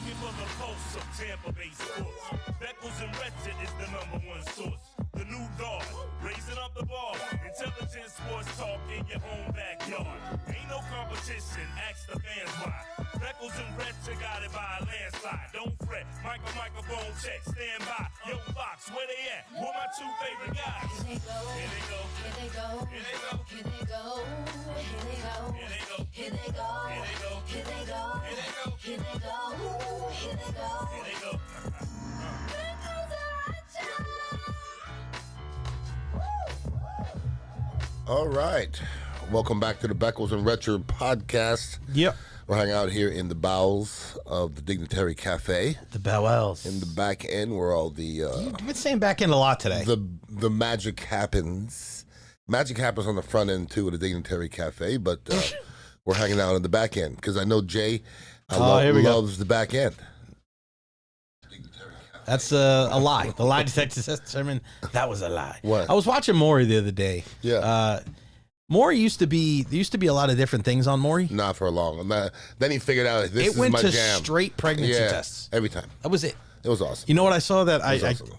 looking for the pulse of Tampa Bay sports. Beckles and Recher is the #1 source. The new guard, raising up the bar. Intelligent sports talk in your own backyard. Ain't no competition, ask the fans why. Beckles and Recher got it by a landslide. Don't fret, microphone check, stand by. Yo, Fox, where they at? Who my 2 favorite guys? Here they go. Here they go. Here they go. Here they go. Here they go. Here they go. Here they go. Here they go. Here they go. Here they go. Here they go. Here they go. Here they go. Here they go. All right. Welcome back to the Beckles and Recher podcast. Yep. We're hanging out here in the bowels of the Dignitary Cafe. The Beckles. In the back end where all the... You've been saying back end a lot today. The magic happens. Magic happens on the front end, too, of the Dignitary Cafe, but we're hanging out in the back end because I know Jay loves the back end. That's a lie. The lie detector says determined that was a lie. What? I was watching Maury the other day. Yeah. Maury there used to be a lot of different things on Maury. Not for long. Then he figured out this is my jam. It went to straight pregnancy tests. Every time. That was it. It was awesome. You know what I saw that awesome.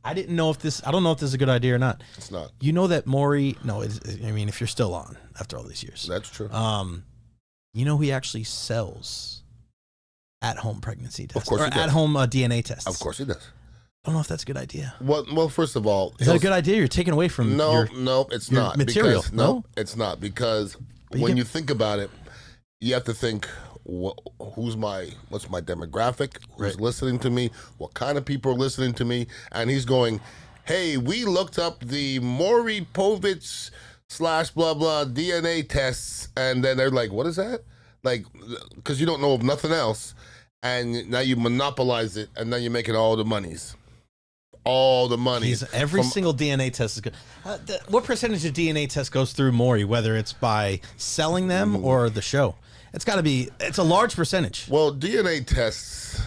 I didn't know if this. I don't know if this is a good idea or not. It's not. You know that Maury? No, I mean if you're still on after all these years. That's true. You know he actually sells at-home pregnancy tests. Of course he does. At-home DNA tests. Of course he does. I don't know if that's a good idea. Well, first of all, is that a good idea? You're taking away from no, it's your not material. Because, no, it's not because when you think about it, you have to think what's my demographic, who's listening to me, what kind of people are listening to me, and he's going, hey, we looked up the Maury Povich / blah blah DNA tests, and then they're like, what is that? Like, because you don't know of nothing else, and now you monopolize it, and then you're making all the monies. All the money. Every single DNA test is good. What percentage of DNA test goes through Maury, whether it's by selling them or the show? It's got to be. It's a large percentage. Well, DNA tests,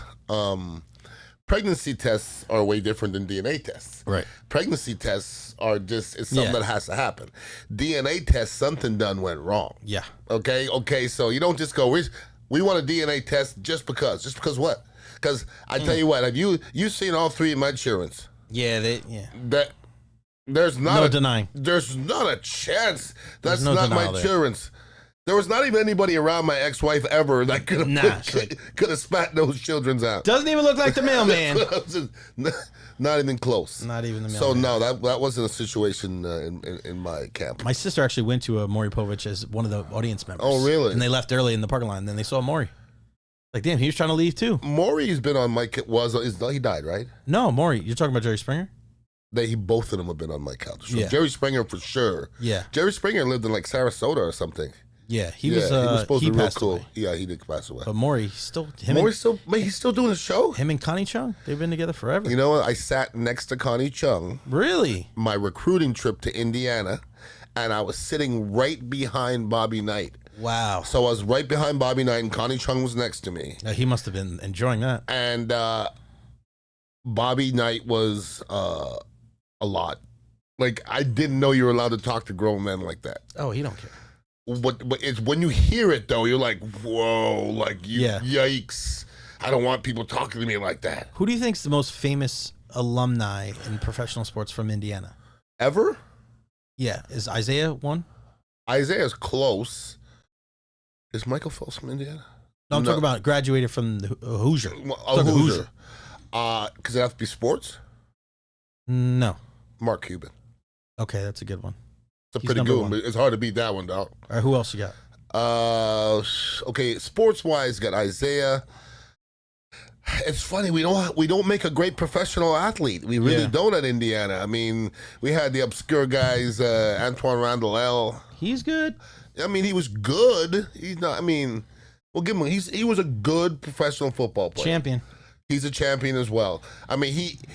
pregnancy tests are way different than DNA tests. Right. Pregnancy tests are it's something that has to happen. DNA tests, something done went wrong. Yeah. Okay. So you don't just go, we want a DNA test just because. Just because what? Because I tell you what, have you seen all 3 of my children's? Yeah, There's not no denying. There's not a chance. That's no not my there. children's. There was not even anybody around my ex-wife ever that could have spat those children's out. Doesn't even look like the mailman. Not even close. Not even the mailman. So no, that wasn't a situation in my camp. My sister actually went to a Maury Povich as one of the audience members. Oh, really? And they left early in the parking lot, and then they saw Maury. Like, damn, he was trying to leave too. Maury's been on my he died, right? No, Maury. You're talking about Jerry Springer? Both of them have been on my couch. So yeah. Jerry Springer for sure. Yeah. Jerry Springer lived in like Sarasota or something. Yeah, he was supposed to be real cool. Away. Yeah, he did pass away. But Maury, he's still doing a show. Him and Connie Chung, they've been together forever. You know what? I sat next to Connie Chung. Really? My recruiting trip to Indiana, and I was sitting right behind Bobby Knight. Wow. So I was right behind Bobby Knight, and Connie Chung was next to me. He must have been enjoying that. And Bobby Knight was a lot. Like, I didn't know you were allowed to talk to grown men like that. Oh, he don't care. But it's when you hear it, though, you're like, whoa, like, yikes. I don't want people talking to me like that. Who do you think's the most famous alumni in professional sports from Indiana? Ever? Yeah. Is Isaiah one? Isaiah's close. Is Michael Phelps from Indiana? No, I'm talking about graduated from the Hoosier. Hoosier. Because it have to be sports? No. Mark Cuban. Okay, that's a good one. It's a pretty good one, but it's hard to beat that one, dog. All right, who else you got? Okay, sports-wise, got Isaiah. It's funny, we don't make a great professional athlete. We really don't at Indiana. I mean, we had the obscure guys, Antoine Randall L. He's good. I mean, he was good. He's not. I mean, we'll give him. He was a good professional football player. Champion. He's a champion as well. I mean,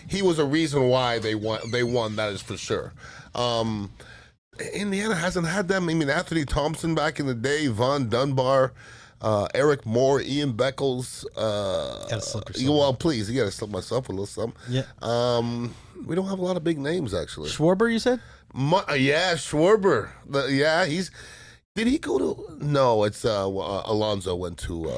he was a reason why they won. They won. That is for sure. Indiana hasn't had them. I mean, Anthony Thompson back in the day, Von Dunbar, Eric Moore, Ian Beckles. Gotta slip yourself. Well, please, you gotta slip myself a little something. Yeah. We don't have a lot of big names actually. Schwarber, you said? Yeah, Schwarber. Did he go to? No, it's Alonzo went to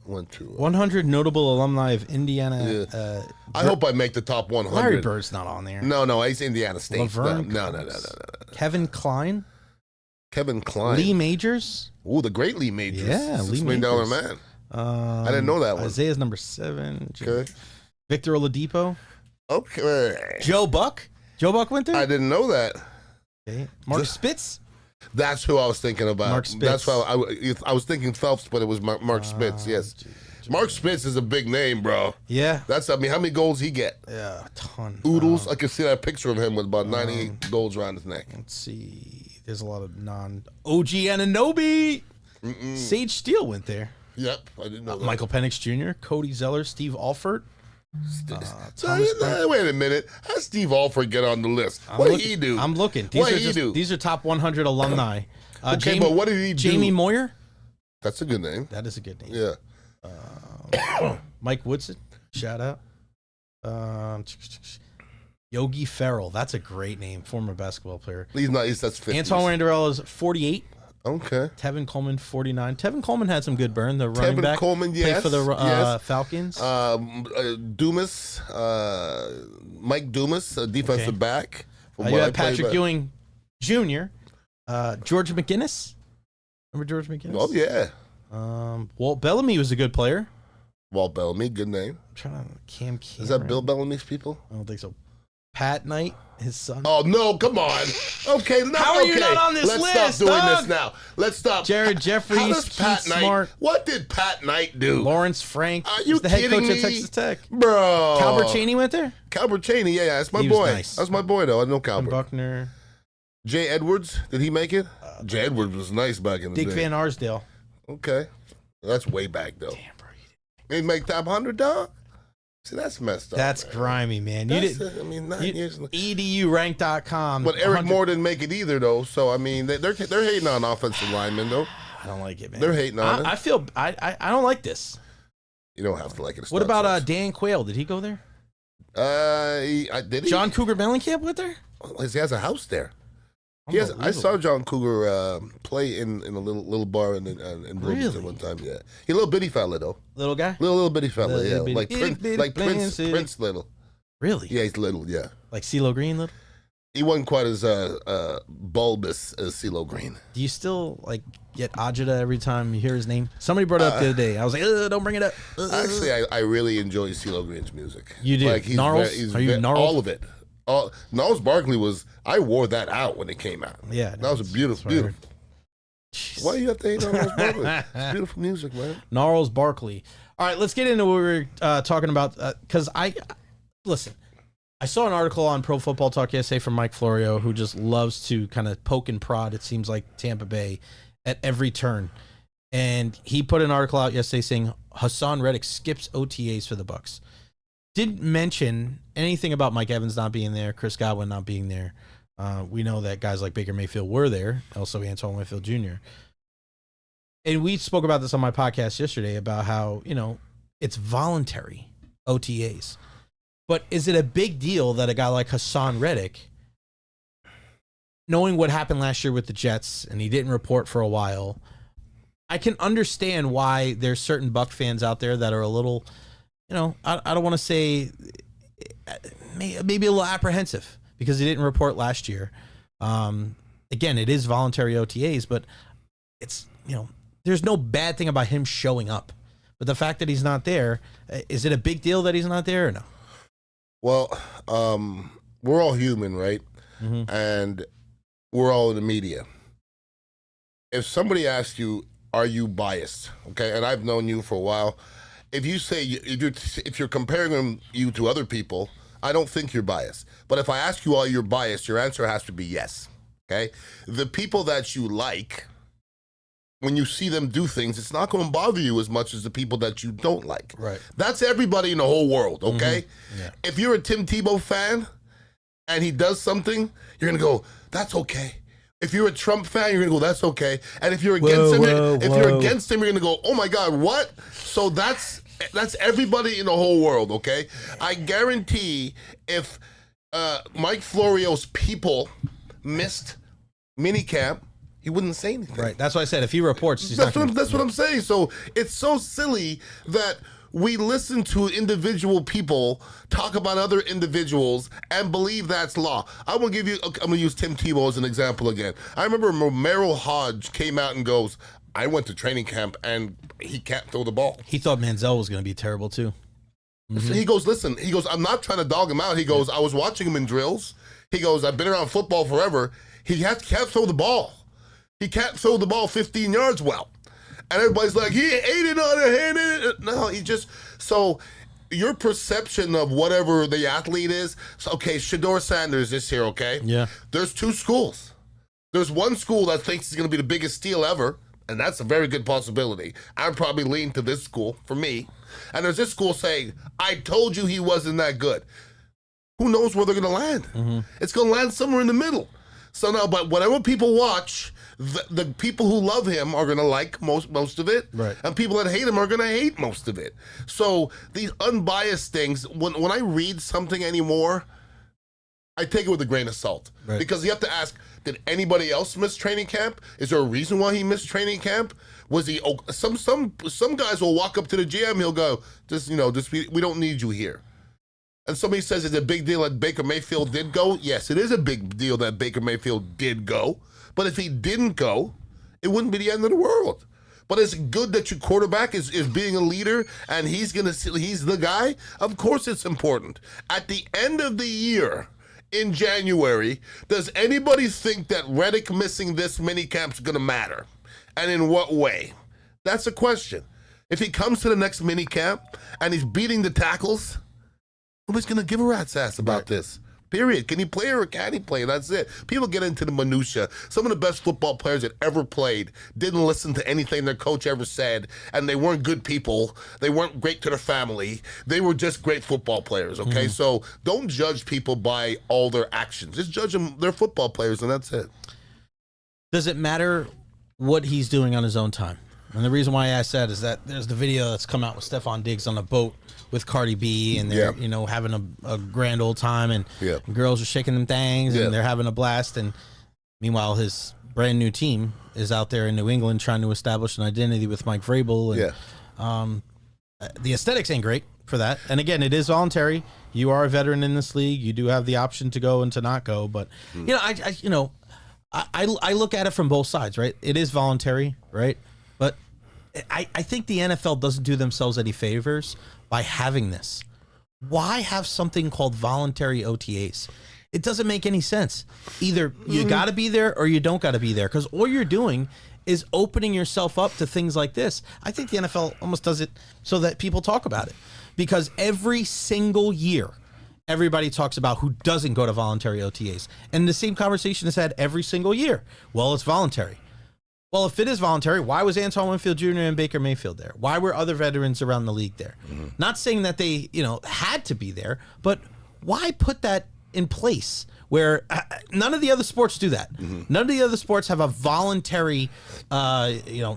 Went to 100 notable alumni of Indiana. Yeah. I hope I make the top 100. Larry Bird's not on there. No, he's Indiana State. Laverne No. Kevin Kline. Kevin Kline. Lee Majors. Ooh, the great Lee Majors. Yeah, $6 Lee million Majors. man. I didn't know that one. Isaiah's number 7. Okay. Victor Oladipo. Okay. Joe Buck. Joe Buck went there? I didn't know that. Okay. Mark Spitz. That's who I was thinking about. Mark Spitz. That's why I was thinking Phelps, but it was Mark Spitz. Yes. Mark Spitz is a big name, bro. Yeah. How many goals he get? Yeah, a ton. Oodles. I can see that picture of him with about 98 goals around his neck. Let's see. There's a lot of OG Anunoby. Sage Steele went there. Yep, I didn't know that. Michael Penix Jr., Cody Zeller, Steve Alford. Wait a minute. How did Steve Alford get on the list? What did he do? I'm looking. These are top 100 alumni. Okay, but what did he do? Jamie Moyer. That's a good name. That is a good name. Yeah. Mike Woodson. Shout out. Yogi Ferrell. That's a great name. Former basketball player. That's 50. Antoine Randerell is 48. Okay. Tevin Coleman, 49. Tevin Coleman had some good burn. The running Tevin back. Coleman, Played yes. for the yes. Falcons. Dumas, Mike Dumas, a defensive back. You have Patrick Ewing Jr., George McGinnis. Remember George McGinnis? Oh, yeah. Walt Bellamy was a good player. Walt Bellamy, good name. I'm trying to Cam Cameron. Is that Bill Bellamy's people? I don't think so. Pat Knight, his son. Oh, no, come on. Okay, no, How are you not on this Let's list, stop doing dog? this now. Let's stop. Jared Jeffries, How does Pat Keith Knight, Smart. What did Pat Knight do? Lawrence Frank. Are you He's the head kidding coach me? at Texas Tech. Bro. Calbert Cheney went there? Calbert Cheney, yeah, that's my He was boy. nice. That's my boy, though. I know Tim Calbert. Buckner. Jay Edwards, did he make it? Jay Edwards was nice back in the Dick day. Van Arsdale. Okay. That's way back, though. Damn, bro. He make top 100, dog? See, that's messed up. That's man. grimy, man. I mean, 9 years. EDUrank.com. But Eric Moore didn't make it either, though. So I mean, they're hating on offensive linemen, though. I don't like it, man. They're hating on it. I feel I don't like this. You don't have to like it. What about Dan Quayle? Did he go there? Did he? John Cougar Mellencamp went there? He has a house there. I saw John Cougar play in a little bar in Bloomington Really? one time. Yeah, he a little bitty fella though. Little guy? Little bitty fella. Little Yeah, bitty- like bitty Prince little. Really? Yeah, he's little. Yeah, Like CeeLo Green little? he wasn't quite as bulbous as CeeLo Green. Do you still like get agita every time you hear his name? Somebody brought it up the other day. I was like, don't bring it up. Actually, I really enjoy CeeLo Green's music. You do? Like, Gnarls? Are you gnarled? all of it. Gnarls Barkley was. I wore that out when it came out. Yeah, that was a beautiful. Jeez. Why do you have to hate on Gnarls Barkley? It's beautiful music, man. Gnarls Barkley. All right, let's get into what we were talking about. Because listen, I saw an article on Pro Football Talk yesterday from Mike Florio, who just loves to kind of poke and prod, it seems like, Tampa Bay at every turn. And he put an article out yesterday saying Haason Reddick skips OTAs for the Bucs. Didn't mention anything about Mike Evans not being there, Chris Godwin not being there. We know that guys like Baker Mayfield were there, also Antoine Winfield Jr. And we spoke about this on my podcast yesterday about how, it's voluntary OTAs. But is it a big deal that a guy like Haason Reddick, knowing what happened last year with the Jets, and he didn't report for a while, I can understand why there's certain Buck fans out there that are a little, I don't want to say, maybe a little apprehensive because he didn't report last year. Again, it is voluntary OTAs, but it's, there's no bad thing about him showing up. But the fact that he's not there, is it a big deal that he's not there or no? Well, we're all human, right? Mm-hmm. And we're all in the media. If somebody asks you, are you biased? Okay, and I've known you for a while. If you say, if you're comparing you to other people, I don't think you're biased. But if I ask you, are you biased, your answer has to be yes. Okay? The people that you like, when you see them do things, it's not going to bother you as much as the people that you don't like. Right. That's everybody in the whole world, okay? Mm-hmm. Yeah. If you're a Tim Tebow fan and he does something, you're going to go, that's okay. If you're a Trump fan, you're going to go, that's okay. And if you're against him, you're going to go, oh my God, what? So that's everybody in the whole world, okay? I guarantee if Mike Florio's people missed minicamp he wouldn't say anything. Right. That's why I said if he reports, he's That's not gonna, what I'm saying. So it's so silly that we listen to individual people talk about other individuals and believe that's law. I'm going to use Tim Tebow as an example again. I remember Merrill Hodge came out and goes, I went to training camp and he can't throw the ball. He thought Manziel was going to be terrible too. So he goes, listen, I'm not trying to dog him out. He goes, I was watching him in drills. He goes, I've been around football forever. He can't throw the ball. He can't throw the ball 15 yards well. And everybody's like, he ate it on a hand. No, he just, so your perception of whatever the athlete is, so, okay, Shedeur Sanders is here, okay? Yeah. There's two schools. There's one school that thinks he's going to be the biggest steal ever, and that's a very good possibility. I'd probably lean to this school for me. And there's this school saying, I told you he wasn't that good. Who knows where they're going to land? Mm-hmm. It's going to land somewhere in the middle. So now, but whatever people watch, the people who love him are going to like most of it, right? And people that hate him are going to hate most of it. So these unbiased things, when I read something anymore, I take it with a grain of salt, right? Because you have to ask: did anybody else miss training camp? Is there a reason why he missed training camp? Was he? Some guys will walk up to the GM, he'll go, we don't need you here. And somebody says it's a big deal that Baker Mayfield did go. Yes, it is a big deal that Baker Mayfield did go. But if he didn't go, it wouldn't be the end of the world. But it's good that your quarterback is being a leader and he's the guy. Of course it's important. At the end of the year, in January, does anybody think that Reddick missing this mini camp is going to matter? And in what way? That's a question. If he comes to the next mini camp and he's beating the tackles, nobody's going to give a rat's ass about this. Period. Can he play or can't he play? That's it. People get into the minutia. Some of the best football players that ever played didn't listen to anything their coach ever said, and they weren't good people. They weren't great to their family. They were just great football players, okay? Mm-hmm. So don't judge people by all their actions. Just judge them, they're football players, and that's it. Does it matter what he's doing on his own time? And the reason why I asked that is that there's the video that's come out with Stephon Diggs on a boat with Cardi B, and they're having a grand old time, and girls are shaking them things, and they're having a blast. And meanwhile, his brand new team is out there in New England trying to establish an identity with Mike Vrabel. And the aesthetics ain't great for that. And again, it is voluntary. You are a veteran in this league. You do have the option to go and to not go. But I look at it from both sides, right? It is voluntary, right? But I think the NFL doesn't do themselves any favors by having this. Why have something called voluntary OTAs? It doesn't make any sense. Either you got to be there or you don't got to be there, because all you're doing is opening yourself up to things like this. I think the NFL almost does it so that people talk about it, because every single year, everybody talks about who doesn't go to voluntary OTAs. And the same conversation is had every single year. Well, it's voluntary. Well, if it is voluntary, why was Antoine Winfield Jr. and Baker Mayfield there? Why were other veterans around the league there? Mm-hmm. Not saying that they, had to be there, but why put that in place where none of the other sports do that? Mm-hmm. None of the other sports have a voluntary,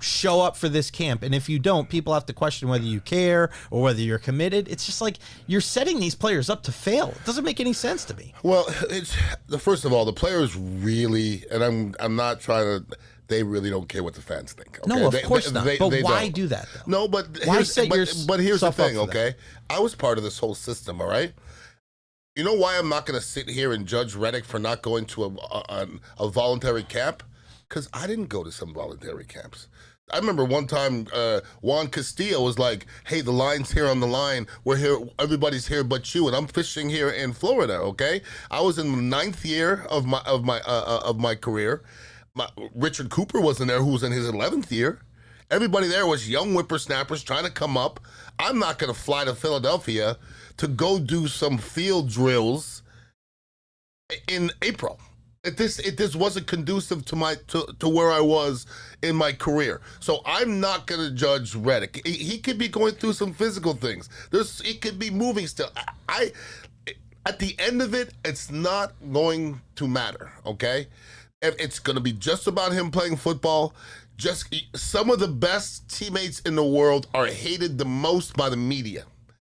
show up for this camp. And if you don't, people have to question whether you care or whether you're committed. It's just like you're setting these players up to fail. It doesn't make any sense to me. Well, first of all, the players really, and I'm not trying to. They really don't care what the fans think. Okay? No, of course not. But why do that, though? No, but here's the thing, okay? I was part of this whole system, all right? You know why I'm not going to sit here and judge Reddick for not going to a voluntary camp? Because I didn't go to some voluntary camps. I remember one time Juan Castillo was like, hey, the line's here on the line. We're here. Everybody's here but you. And I'm fishing here in Florida, okay? I was in the 9th year of my career. Richard Cooper wasn't there, who was in his 11th year. Everybody there was young whippersnappers trying to come up. I'm not going to fly to Philadelphia to go do some field drills in April. It just wasn't conducive to where I was in my career. So I'm not going to judge Reddick. He could be going through some physical things. He could be moving still. At the end of it, it's not going to matter, okay? It's going to be just about him playing football. Just some of the best teammates in the world are hated the most by the media.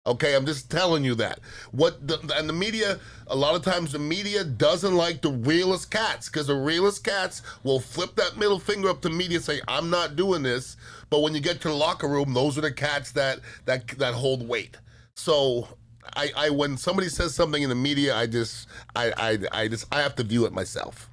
Okay, I'm just telling you that. And the media, a lot of times the media doesn't like the realest cats because the realest cats will flip that middle finger up to media and say, I'm not doing this. But when you get to the locker room, those are the cats that hold weight. So I when somebody says something in the media, I have to view it myself.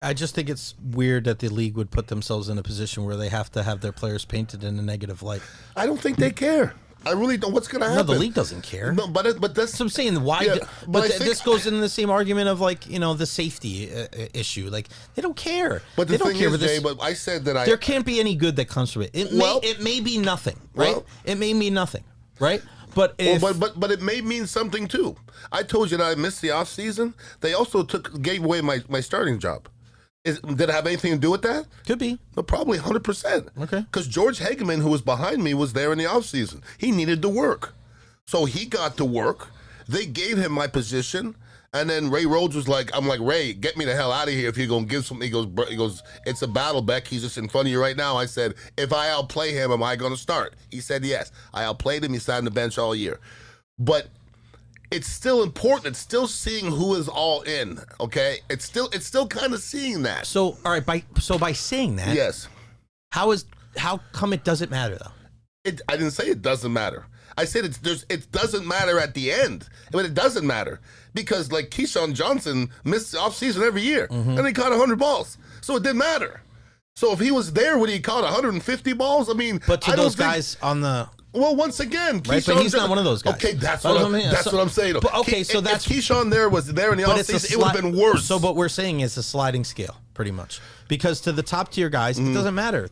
I just think it's weird that the league would put themselves in a position where they have to have their players painted in a negative light. I don't think they care. I really don't. What's going to happen? No, the league doesn't care. No, but that's. So I'm saying why. Yeah, this goes into the same argument of the safety issue. Like they don't care. But the they don't thing care is, Jay, but I said that there can't be any good that comes from it. It may be nothing, right? It may mean nothing, right? But but it may mean something too. I told you that I missed the off season. They also gave away my starting job. Did it have anything to do with that? Could be. But probably 100%. Okay. Because George Hageman, who was behind me, was there in the offseason. He needed to work. So he got to work. They gave him my position. And then Ray Rhodes was like, I'm like, Ray, get me the hell out of here if you're going to give something. He goes, it's a battle, Beck. He's just in front of you right now. I said, if I outplay him, am I going to start? He said, yes. I outplayed him. He sat on the bench all year. But it's still important. It's still seeing who is all in. Okay, it's still kind of seeing that. So all right, by saying that, yes. How come it doesn't matter though? I didn't say it doesn't matter. I said it doesn't matter at the end. I mean, it doesn't matter because like Keyshawn Johnson missed the offseason every year and he caught 100 balls, so it didn't matter. So if he was there when he caught 150 balls, I mean, but to those guys on the. Well, once again, right, but he's not one of those guys. Okay, that's what I'm saying. But, okay, so that's if Keyshawn was there in the offseason, it would have been worse. So what we're saying is a sliding scale, pretty much, because to the top tier guys, it doesn't matter.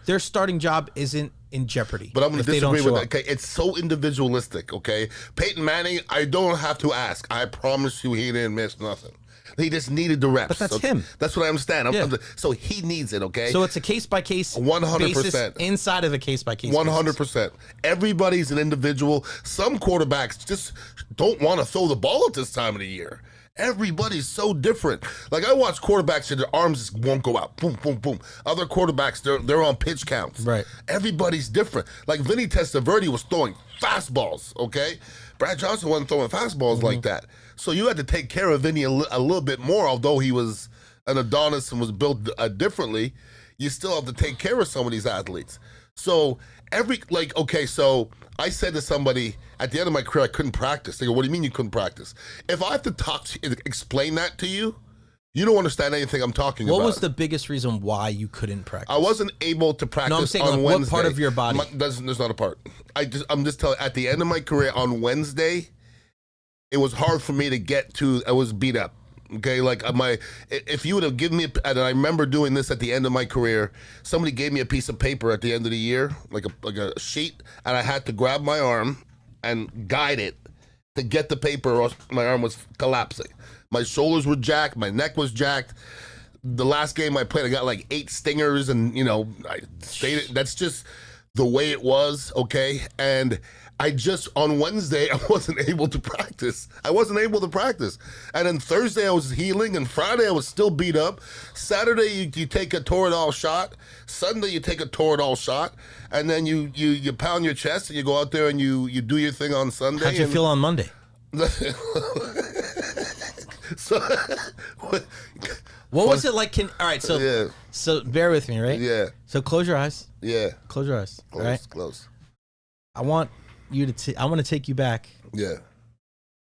Their starting job isn't in jeopardy. But I'm going to disagree with that. Okay, it's so individualistic. Okay, Peyton Manning, I don't have to ask. I promise you, he didn't miss nothing. He just needed the reps. But that's him. That's what I understand. So he needs it, okay? So it's a case-by-case 100%. Inside of a case-by-case 100%. Everybody's an individual. Some quarterbacks just don't want to throw the ball at this time of the year. Everybody's so different. Like, I watch quarterbacks and their arms just won't go out. Boom, boom, boom. Other quarterbacks, they're on pitch counts. Right. Everybody's different. Like, Vinny Testaverde was throwing fastballs, okay? Brad Johnson wasn't throwing fastballs like that. So you had to take care of Vinny a little bit more, although he was an Adonis and was built differently. You still have to take care of some of these athletes. So so I said to somebody at the end of my career, I couldn't practice. They go, what do you mean you couldn't practice? If I have to explain that to you, you don't understand anything I'm talking about. What was the biggest reason why you couldn't practice? I wasn't able to practice I'm saying, on Wednesday. What part of your body? There's not a part. I'm just telling. At the end of my career on Wednesday, it was hard for me to get to. I was beat up. Okay, like if you would have given me, and I remember doing this at the end of my career. Somebody gave me a piece of paper at the end of the year, like a sheet, and I had to grab my arm and guide it to get the paper, or my arm was collapsing. My shoulders were jacked, my neck was jacked. The last game I played, I got like 8 stingers, and I stayed. That's just the way it was. Okay, and on Wednesday, I wasn't able to practice. And then Thursday, I was healing. And Friday, I was still beat up. Saturday, you take a Toradol shot. Sunday, you take a Toradol shot. And then you pound your chest and you go out there and you do your thing on Sunday. How'd you feel on Monday? So, what was it like? All right, so bear with me, right? Yeah. So close your eyes. Yeah. Close your eyes. Close. I want to take you back. Yeah.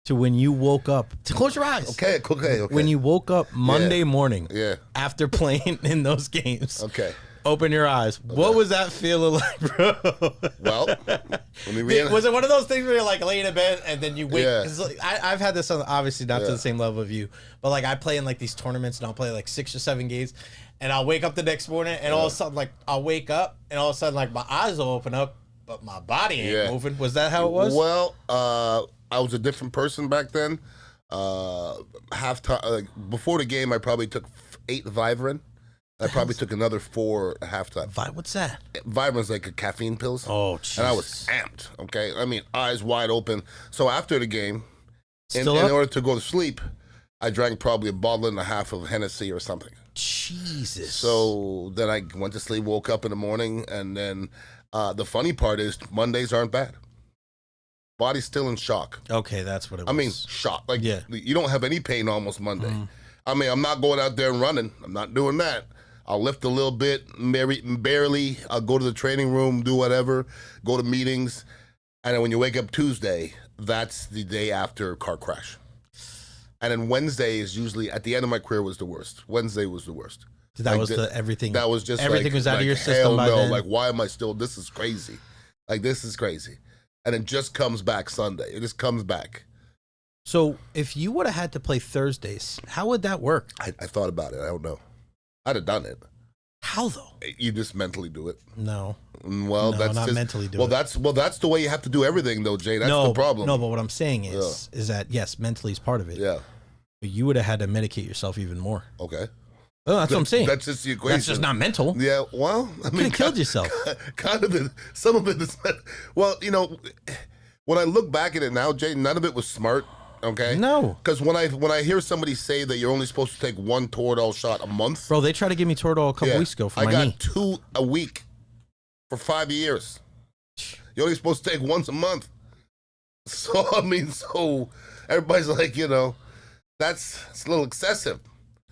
To when you woke up. To close your eyes. Okay. When you woke up Monday morning. Yeah. After playing in those games. Okay. Open your eyes. Okay. What was that feeling like, bro? Well, was it one of those things where you're like laying in bed and then you wake? Yeah. I've had this, obviously not to the same level of you, but like I play in like these tournaments and I'll play like 6 or 7 games, and I'll wake up the next morning and all of a sudden like I'll wake up and all of a sudden like my eyes will open up, but my body ain't moving. Was that how it was? Well, I was a different person back then. Halftime, before the game, I probably took 8 Vivarin. I probably took another 4 at halftime. What's that? Vivarin's like a caffeine pills. Oh, Jesus. And I was amped, okay? I mean, eyes wide open. So after the game, in order to go to sleep, I drank probably a bottle and a half of Hennessy or something. Jesus. So then I went to sleep, woke up in the morning, and then the funny part is Mondays aren't bad. Body's still in shock. Okay, that's what it was. I mean, shock. Like, Yeah. you don't have any pain almost Monday. I mean, I'm not going out there and running. I'm not doing that. I'll lift a little bit, barely. I'll go to the training room, do whatever, go to meetings. And then when you wake up Tuesday, that's the day after car crash. And then Wednesday is usually, at the end of my career, was the worst. Wednesday was the worst. That like was everything. That was just everything was out of your hell system by no. then. Like, why am I still? This is crazy. Like, this is crazy. And it just comes back Sunday. It just comes back. So if you would have had to play Thursdays, how would that work? I thought about it. I don't know. I'd have done it. How though? You just mentally do it. No. Well, No, that's not just, mentally do well, it. That's the way you have to do everything, though, Jay. That's the problem. No, but what I'm saying is that yes, mentally is part of it. Yeah. But you would have had to medicate yourself even more. Okay. Oh, that's what I'm saying. That's just the equation. That's just not mental. Yeah. Well, I mean, You could have killed yourself. Kind of it. Some of it is. Well, you know, when I look back at it now, Jay, none of it was smart. Okay. No. Because when I hear somebody say that you're only supposed to take one Toradol shot a month, Bro, they tried to give me Toradol a couple weeks ago for my knee. I got 2 a week for 5 years. You're only supposed to take once a month. So I mean, everybody's like, you know, it's a little excessive.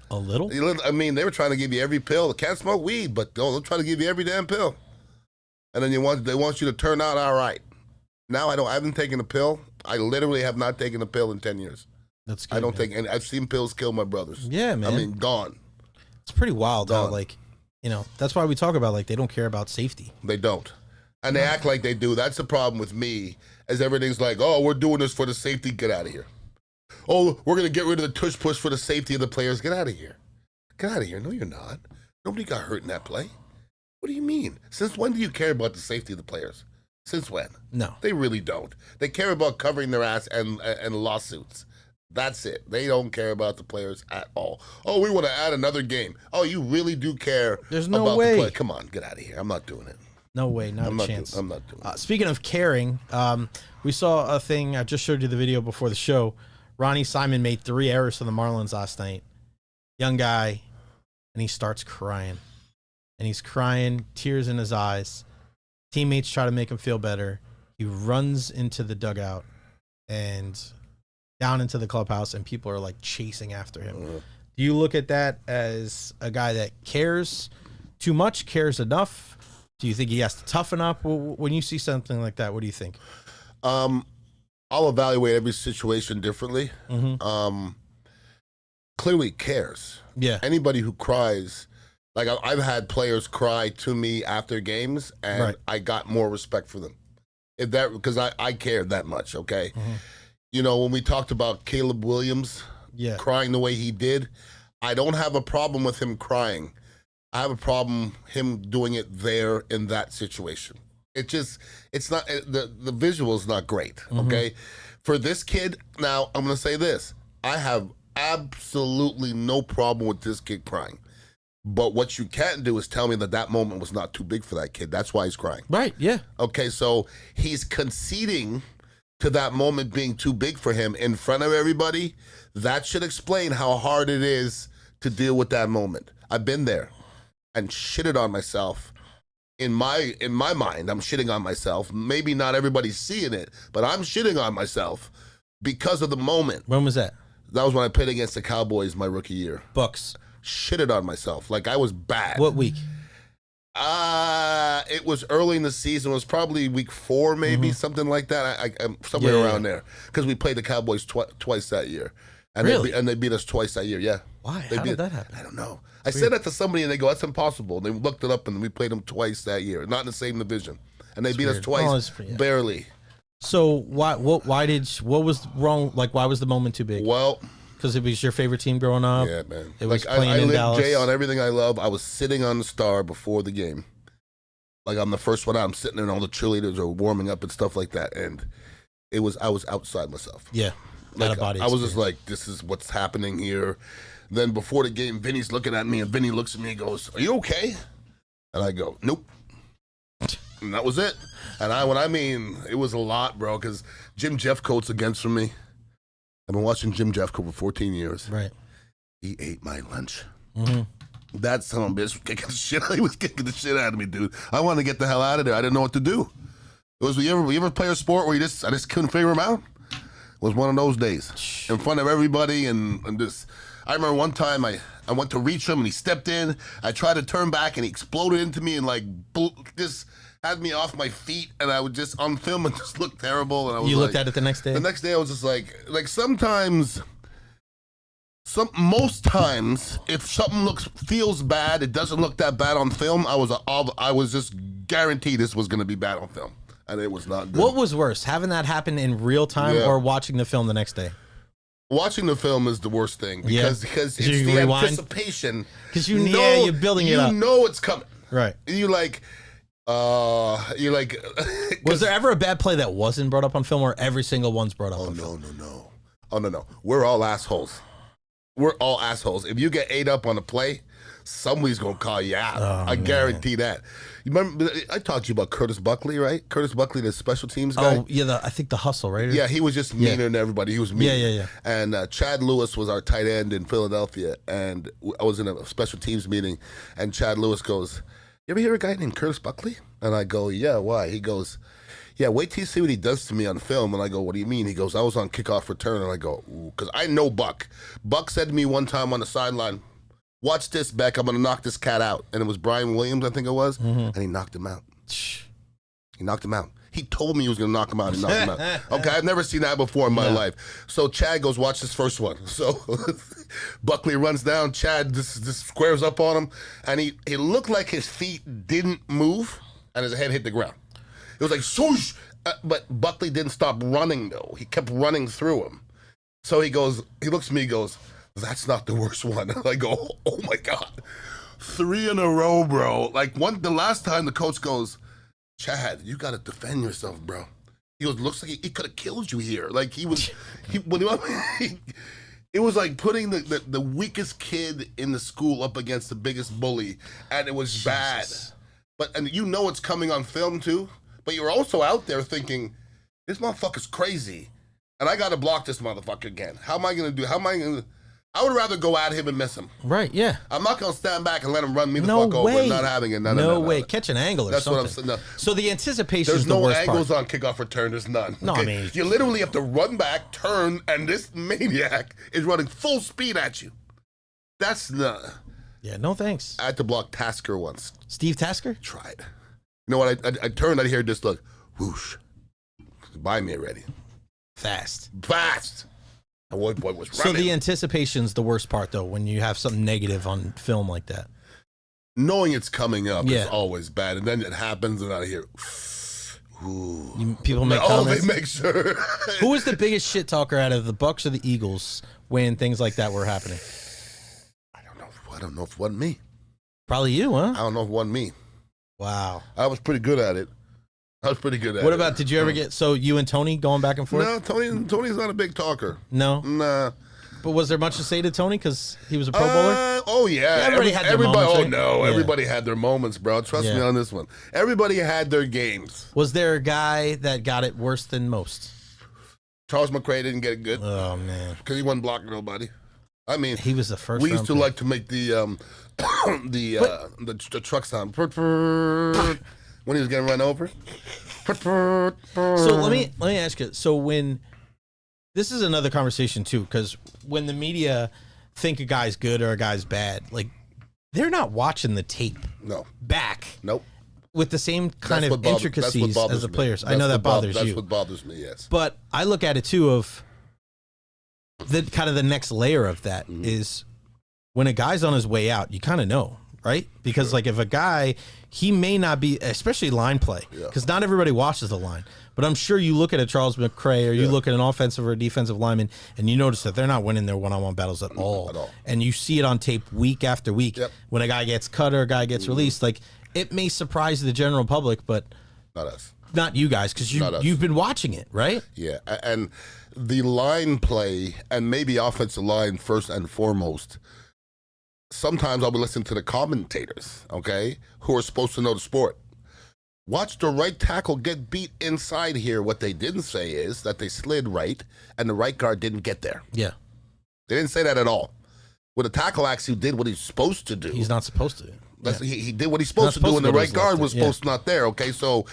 A little? I mean, they were trying to give you every pill. They can't smoke weed, but they'll try to give you every damn pill. And then they want you to turn out all right. Now I haven't taken a pill. I literally have not taken a pill in 10 years. That's good. I don't think, and I've seen pills kill my brothers. Yeah, man. I mean, gone. It's pretty wild how, like, you know, that's why we talk about, like, they don't care about safety. They don't. And they act like they do. That's the problem with me, is everything's like, oh, we're doing this for the safety. Get out of here. Oh, we're going to get rid of the tush push for the safety of the players. Get out of here. Get out of here. No, you're not. Nobody got hurt in that play. What do you mean? Since when do you care about the safety of the players? Since when? No. They really don't. They care about covering their ass and lawsuits. That's it. They don't care about the players at all. Oh, we want to add another game. Oh, you really do care. There's no about way. The play. Come on, get out of here. I'm not doing it. No way, not a chance. I'm not doing it. Speaking of caring, we saw a thing. I just showed you the video before the show. Ronny Simon made 3 errors for the Marlins last night. Young guy, and he starts crying. And he's crying, tears in his eyes. Teammates try to make him feel better. He runs into the dugout and down into the clubhouse, and people are like chasing after him. Do you look at that as a guy that cares too much, cares enough? Do you think he has to toughen up? When you see something like that, what do you think? I'll evaluate every situation differently. Clearly cares. Yeah. Anybody who cries, like I've had players cry to me after games, and I got more respect for them. Because I cared that much, okay? You know, when we talked about Caleb Williams crying the way he did, I don't have a problem with him crying. I have a problem him doing it there in that situation. It's not, the visual is not great, okay? For this kid, now I'm going to say this. I have absolutely no problem with this kid crying. But what you can't do is tell me that moment was not too big for that kid. That's why he's crying. Right, yeah. Okay, so he's conceding to that moment being too big for him in front of everybody. That should explain how hard it is to deal with that moment. I've been there and shitted on myself. In my mind, I'm shitting on myself. Maybe not everybody's seeing it, but I'm shitting on myself because of the moment. When was that? That was when I played against the Cowboys my rookie year. Bucs. Shitted on myself. Like, I was bad. What week? It was early in the season. It was probably week 4, maybe, something like that. Somewhere around there. Because we played the Cowboys twice that year. And really? They beat us twice that year, yeah. Why? How did that happen? I don't know. I said that to somebody, and they go, that's impossible. And they looked it up, and we played them twice that year. Not in the same division. And they beat us twice, barely. So why what was wrong? Like, why was the moment too big? Well, because it was your favorite team growing up. Yeah, man. It was like, playing I in lived Dallas. Jay on everything I love. I was sitting on the star before the game. Like, I'm the first one out. I'm sitting there, and all the cheerleaders are warming up and stuff like that. And I was outside myself. Yeah. Like, out of body I was just experience. like, this is what's happening here. Then before the game, Vinny's looking at me, and Vinny looks at me and goes, "Are you okay?" And I go, "Nope." And that was it. And it was a lot, bro, because Jim Jeffcoat's against me. I've been watching Jim Jeffcoat for 14 years. Right. He ate my lunch. That son of a bitch was kicking the shit. He was kicking the shit out of me, dude. I wanted to get the hell out of there. I didn't know what to do. It was you ever play a sport where I just couldn't figure him out? It was one of those days in front of everybody and just. I remember one time I went to reach him and he stepped in. I tried to turn back and he exploded into me and just had me off my feet and I would just on film and just look terrible. And I was You looked at it the next day? The next day I was just like sometimes. Most times, if something feels bad, it doesn't look that bad on film. I was just guaranteed this was going to be bad on film, and it was not good. What was worse, having that happen in real time or watching the film the next day? Watching the film is the worst thing because it's the anticipation. Because you're building it up. You know it's coming. Right. You're like. Was there ever a bad play that wasn't brought up on film, or every single one's brought up? On film? No. We're all assholes. We're all assholes. If you get ate up on a play, somebody's going to call you out. I guarantee that. You remember, I talked to you about Curtis Buckley, right? Curtis Buckley, the special teams guy. Oh, yeah, I think the hustle, right? Yeah, he was just meaner than everybody. He was mean. Yeah. And Chad Lewis was our tight end in Philadelphia, and I was in a special teams meeting, and Chad Lewis goes, "You ever hear a guy named Curtis Buckley?" And I go, "Yeah, why?" He goes, "Yeah, wait till you see what he does to me on film." And I go, "What do you mean?" He goes, "I was on kickoff return." And I go, "Ooh," because I know Buck. Buck said to me one time on the sideline, "Watch this, Beck. I'm going to knock this cat out." And it was Brian Williams, I think it was. And he knocked him out. He knocked him out. He told me he was going to knock him out. He knocked him out. Okay, I've never seen that before in my life. So Chad goes, "Watch this first one." So Buckley runs down. Chad just squares up on him. And he looked like his feet didn't move and his head hit the ground. It was like, swoosh. But Buckley didn't stop running, though. He kept running through him. So he looks at me, he goes, "That's not the worst one." And I go, "Oh, my God. 3 in a row, bro." Like, the last time the coach goes, "Chad, you got to defend yourself, bro." He goes, "Looks like he could have killed you here." Like, it was like putting the weakest kid in the school up against the biggest bully, and it was bad. And you know it's coming on film, too. But you're also out there thinking, this motherfucker's crazy. And I got to block this motherfucker again. How am I going to do? I would rather go at him and miss him. Right, yeah. I'm not going to stand back and let him run me the fuck over. Not having it. No way. Catch an angle or That's something. That's what I'm saying. No. So the anticipation is the worst part. There's no angles on kickoff return. There's none. No, okay? I mean. You literally have to run back, turn, and this maniac is running full speed at you. That's not. Yeah, no thanks. I had to block Tasker once. Steve Tasker? Tried. You know what? I turned, I hear this look, whoosh. Buy me already. Fast. And boy was running. So the anticipation's the worst part, though, when you have something negative on film like that. Knowing it's coming up is always bad. And then it happens, and I hear, ooh. People make comments? They make sure. Who was the biggest shit talker out of the Bucs or the Eagles when things like that were happening? I don't know if it wasn't me. Probably you, huh? I don't know if it wasn't me. Wow. I was pretty good at it. What about, did you ever get, so you and Tony going back and forth? No, Tony's not a big talker. No? Nah. But was there much to say to Tony because he was a Pro Bowler? Oh, yeah. Everybody had their moments, right? Oh, no. Yeah. Everybody had their moments, bro. Trust me on this one. Everybody had their games. Was there a guy that got it worse than most? Charles McCray didn't get it good. Oh, man. Because he wasn't blocking nobody. I mean, he was the first. We used to like to make the truck sound when he was getting run over. So let me ask you. So when this is another conversation too, because when the media think a guy's good or a guy's bad, like they're not watching the tape. No. Back. Nope. With the same kind of intricacies as the players. I know that bothers you. That's what bothers me. Yes. But I look at it too of the kind of the next layer of that is when a guy's on his way out, you kind of know, right? Because like if a guy, he may not be, especially line play, because not everybody watches the line. But I'm sure you look at a Charles McCray or you look at an offensive or a defensive lineman and you notice that they're not winning their one-on-one battles at all. And you see it on tape week after week. When a guy gets cut or a guy gets released, like it may surprise the general public, but not us. Not you guys, because you've been watching it, right? Yeah, and the line play, and maybe offensive line first and foremost, sometimes I'll be listening to the commentators, okay, who are supposed to know the sport. Watch the right tackle get beat inside here. What they didn't say is that they slid right, and the right guard didn't get there. Yeah. They didn't say that at all. Well, the tackle actually did what he's supposed to do. He's not supposed to. He did what he's supposed to do, and the right guard was supposed to not there, okay? So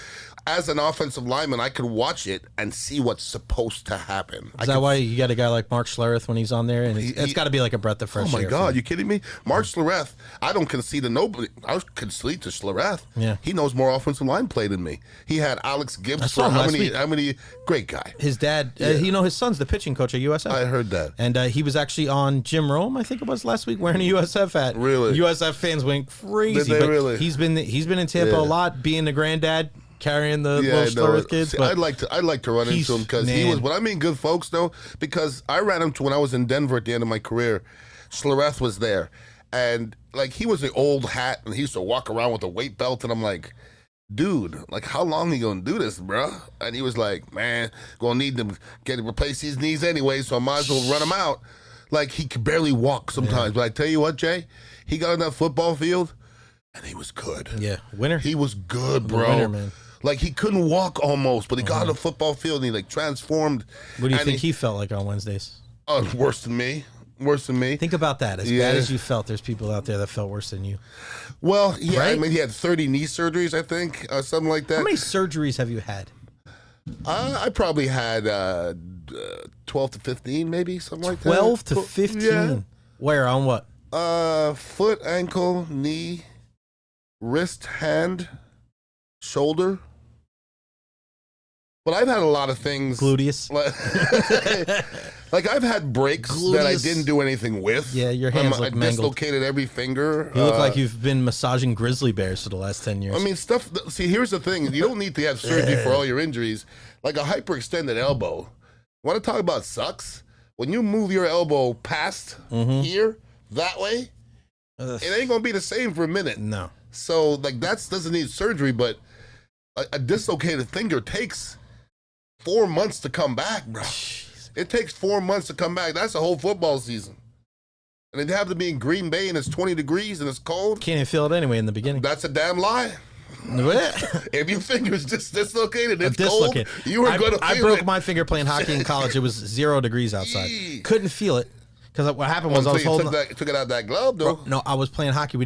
as an offensive lineman, I could watch it and see what's supposed to happen. Is that why you got a guy like Mark Schlereth when he's on there? And it's got to be like a breath of fresh air. Oh, my God. You kidding me? Mark Schlereth, I don't concede to nobody. I concede to Schlereth. Yeah. He knows more offensive line play than me. He had Alex Gibbs for how many? Great guy. His dad, his son's the pitching coach at USF. I heard that. And he was actually on Jim Rome, I think it was last week, wearing a USF hat. Really? USF fans went crazy. Did they really? He's been in Tampa a lot, being the granddad, carrying the little Schlereth kids. See, I'd like to run into him because he was. When I mean good folks, though, because I ran into when I was in Denver at the end of my career. Schlereth was there, and like he was an old hat, and he used to walk around with a weight belt, and I'm like, dude, like how long are you gonna do this, bro? And he was like, man, gonna need them replace these knees anyway, so I might as well run them out. Like he could barely walk sometimes, but I tell you what, Jay, he got on that football field, and he was good. Yeah, winner. He was good, bro. Winner, man. Like he couldn't walk almost, but he got on the football field and he like transformed. What do you think he felt like on Wednesdays? Worse than me. Worse than me. Think about that. As bad as you felt, there's people out there that felt worse than you. Well, yeah, right? I mean, he had 30 knee surgeries, I think, something like that. How many surgeries have you had? I probably had 12 to 15, maybe, something like that. 12 to 15? Yeah. Where, on what? Foot, ankle, knee, wrist, hand, shoulder. But I've had a lot of things. Gluteus. Like I've had breaks that I didn't do anything with. Yeah, your hands look mangled. I dislocated every finger. You look like you've been massaging grizzly bears for the last 10 years. I mean, see, here's the thing. You don't need to have surgery for all your injuries. Like a hyperextended elbow. Want to talk about sucks? When you move your elbow past here, that way, it ain't going to be the same for a minute. No. So, like, that doesn't need surgery, but a dislocated finger takes 4 months to come back, bro. It takes 4 months to come back. That's a whole football season. And it'd have to be in Green Bay and it's 20 degrees and it's cold. Can't even feel it anyway in the beginning. That's a damn lie. If your finger's just dislocated, it's cold, you were going to feel it. I broke my finger playing hockey in college. It was 0 degrees outside. Couldn't feel it. Because what happened was I was holding... Took it out of that glove, though. No, I was playing hockey.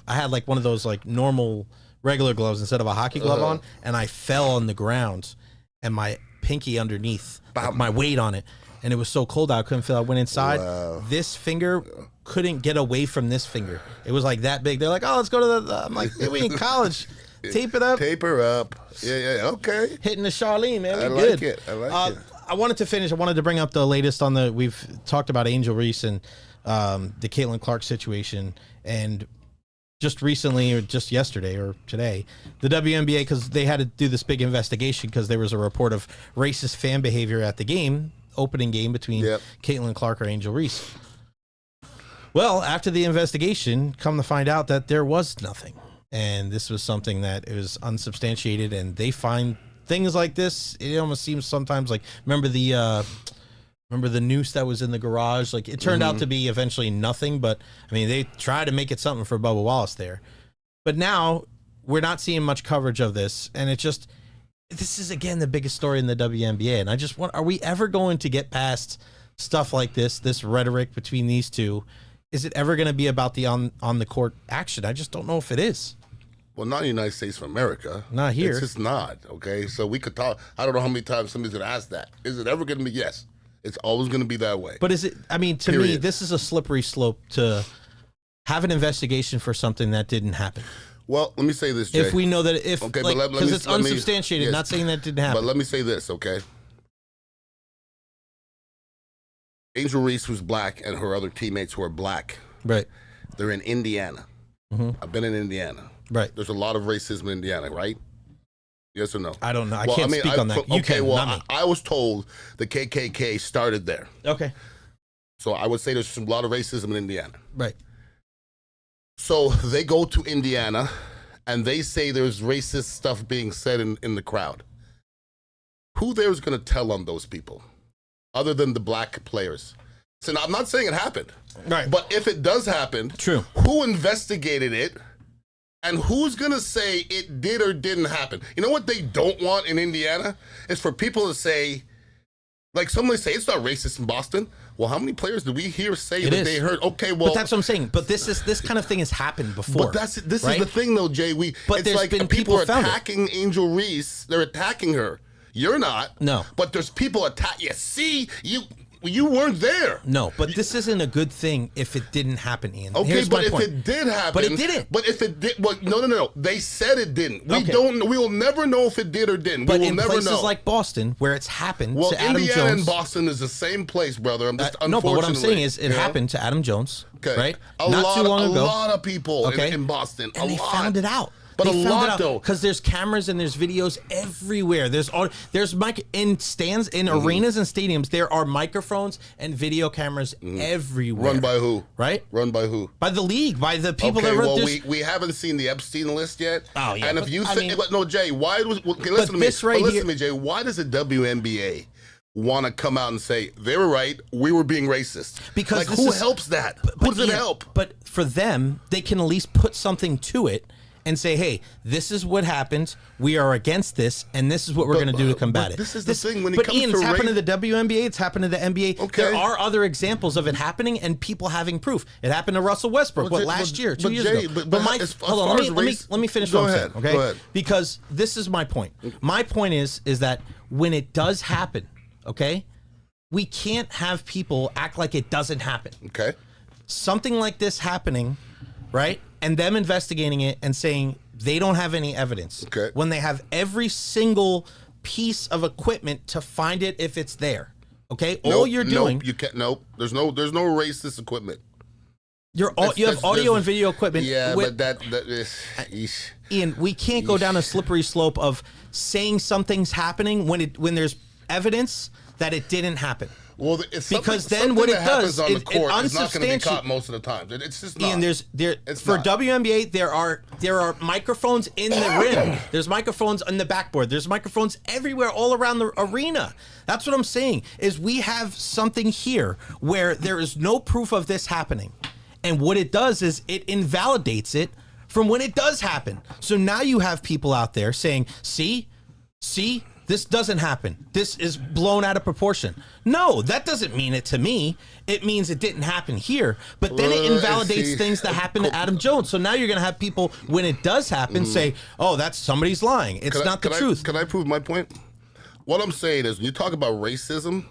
I had like one of those like normal, regular gloves instead of a hockey glove on. And I fell on the ground. And my pinky underneath, my weight on it. And it was so cold out, I couldn't feel it. I went inside. Wow. This finger couldn't get away from this finger. It was like that big. They're like, oh, let's go to the... I'm like, we in college. Tape it up. Tape her up. Yeah, okay. Hitting the Charlene, man. I like it. I like it. I wanted to finish. I wanted to bring up the latest on we've talked about Angel Reese and the Caitlin Clark situation. And just recently, or just yesterday or today, the WNBA, because they had to do this big investigation because there was a report of racist fan behavior at the opening game between Caitlin Clark or Angel Reese. Well, after the investigation, come to find out that there was nothing. And this was something that it was unsubstantiated, and they find things like this. It almost seems sometimes like, remember the noose that was in the garage? Like it turned out to be eventually nothing, but I mean, they tried to make it something for Bubba Wallace there. But now we're not seeing much coverage of this. And this is again, the biggest story in the WNBA. And I just are we ever going to get past stuff like this rhetoric between these two? Is it ever going to be about the on the court action? I just don't know if it is. Well, not in the United States of America. Not here. It's just not, okay? So we could talk. I don't know how many times somebody's going to ask that. Is it ever going to be? Yes. It's always going to be that way. But is it, I mean, to me, this is a slippery slope to have an investigation for something that didn't happen. Well, let me say this, Jay. If we know that because it's unsubstantiated, not saying that didn't happen. But let me say this, okay? Angel Reese was black, and her other teammates who are black. Right. They're in Indiana. I've been in Indiana. Right. There's a lot of racism in Indiana, right? Yes or no? I don't know. I can't speak on that. I was told the KKK started there. Okay. So I would say there's a lot of racism in Indiana. Right. So they go to Indiana, and they say there's racist stuff being said in the crowd. Who there is going to tell on those people, other than the black players? So now, I'm not saying it happened. Right. But if it does happen, true. Who investigated it? And who's going to say it did or didn't happen? You know what they don't want in Indiana? Is for people to say, like somebody say, it's not racist in Boston. Well, how many players did we hear say It that is. they heard? Okay, well, But that's what I'm saying. But this kind of thing has happened before. But this right? is the thing, though, Jay. But it's there's like been people are found it. attacking Angel Reese. They're attacking her. You're not. No. But there's people attack. You see, you weren't there. No, but this isn't a good thing if it didn't happen, Ian. Okay, Here's but my if point. it did happen, But it didn't. But if it did, well, no. They said it didn't. We Okay. don't. We will never know if it did or didn't. But we will in never places know. like Boston, where it's happened Well, to Adam Indiana Jones. and Boston is the same place, brother. I'm just No, but what I'm unfortunately, saying is it you know? happened to Adam Jones, Okay. right? A Not lot, too long ago. A lot of people in Boston. And they lot. found it out. But they a found lot, it out though. because there's cameras and there's videos everywhere. There's mic in stands in arenas and stadiums. There are microphones and video cameras everywhere. Run by who? Right? Run by who? By the league, by the people Okay, that run. well, we haven't seen the Epstein list yet. Oh, yeah, And but, if you I think, mean- but no, Jay, why was? Okay, listen to me. this right listen here- to me, Jay. Why does the WNBA want to come out and say they were right? We were being racist. Because like, this who is- helps that? Who does it Ian, help? But for them, they can at least put something to it and say, "Hey, this is what happened. We are against this, and this is what we're going to do to combat it." This is the thing when it but comes Ian, to it's happened race- to the WNBA. It's happened to the NBA. Okay. There are other examples of it happening and people having proof. It happened to Russell Westbrook. But Jay- last but- year, 2 but years Jay, ago. but Mike, as hold on. far Let as me race- let me finish Go what I'm ahead, saying. Okay, go ahead. because this is my point. My point is that when it does happen, okay, we can't have people act like it doesn't happen. Okay. Something like this happening, right? And them investigating it and saying they don't have any evidence. Okay. When they have every single piece of equipment to find it if it's there. Okay? All you're doing, you can't. Nope. There's no racist equipment. you have audio and video equipment. Yeah, with, but that is. Eesh. Ian, we can't go down a slippery slope of saying something's happening when there's evidence that it didn't happen. Well, it's Because something, then what something it that happens does, on the it court is not going to be unsubstantiates- caught most of the time. It's just not. Ian, It's for not. WNBA there are microphones in the rim. There's microphones on the backboard. There's microphones everywhere, all around the arena. That's what I'm saying. Is we have something here where there is no proof of this happening, and what it does is it invalidates it from when it does happen. So now you have people out there saying, "See." This doesn't happen. This is blown out of proportion. No, that doesn't mean it to me. It means it didn't happen here. But then it invalidates see, things that happened to Adam Jones. So now you're going to have people, when it does happen, say, "Oh, that's somebody's lying. It's not the truth." Can I prove my point? What I'm saying is, when you talk about racism,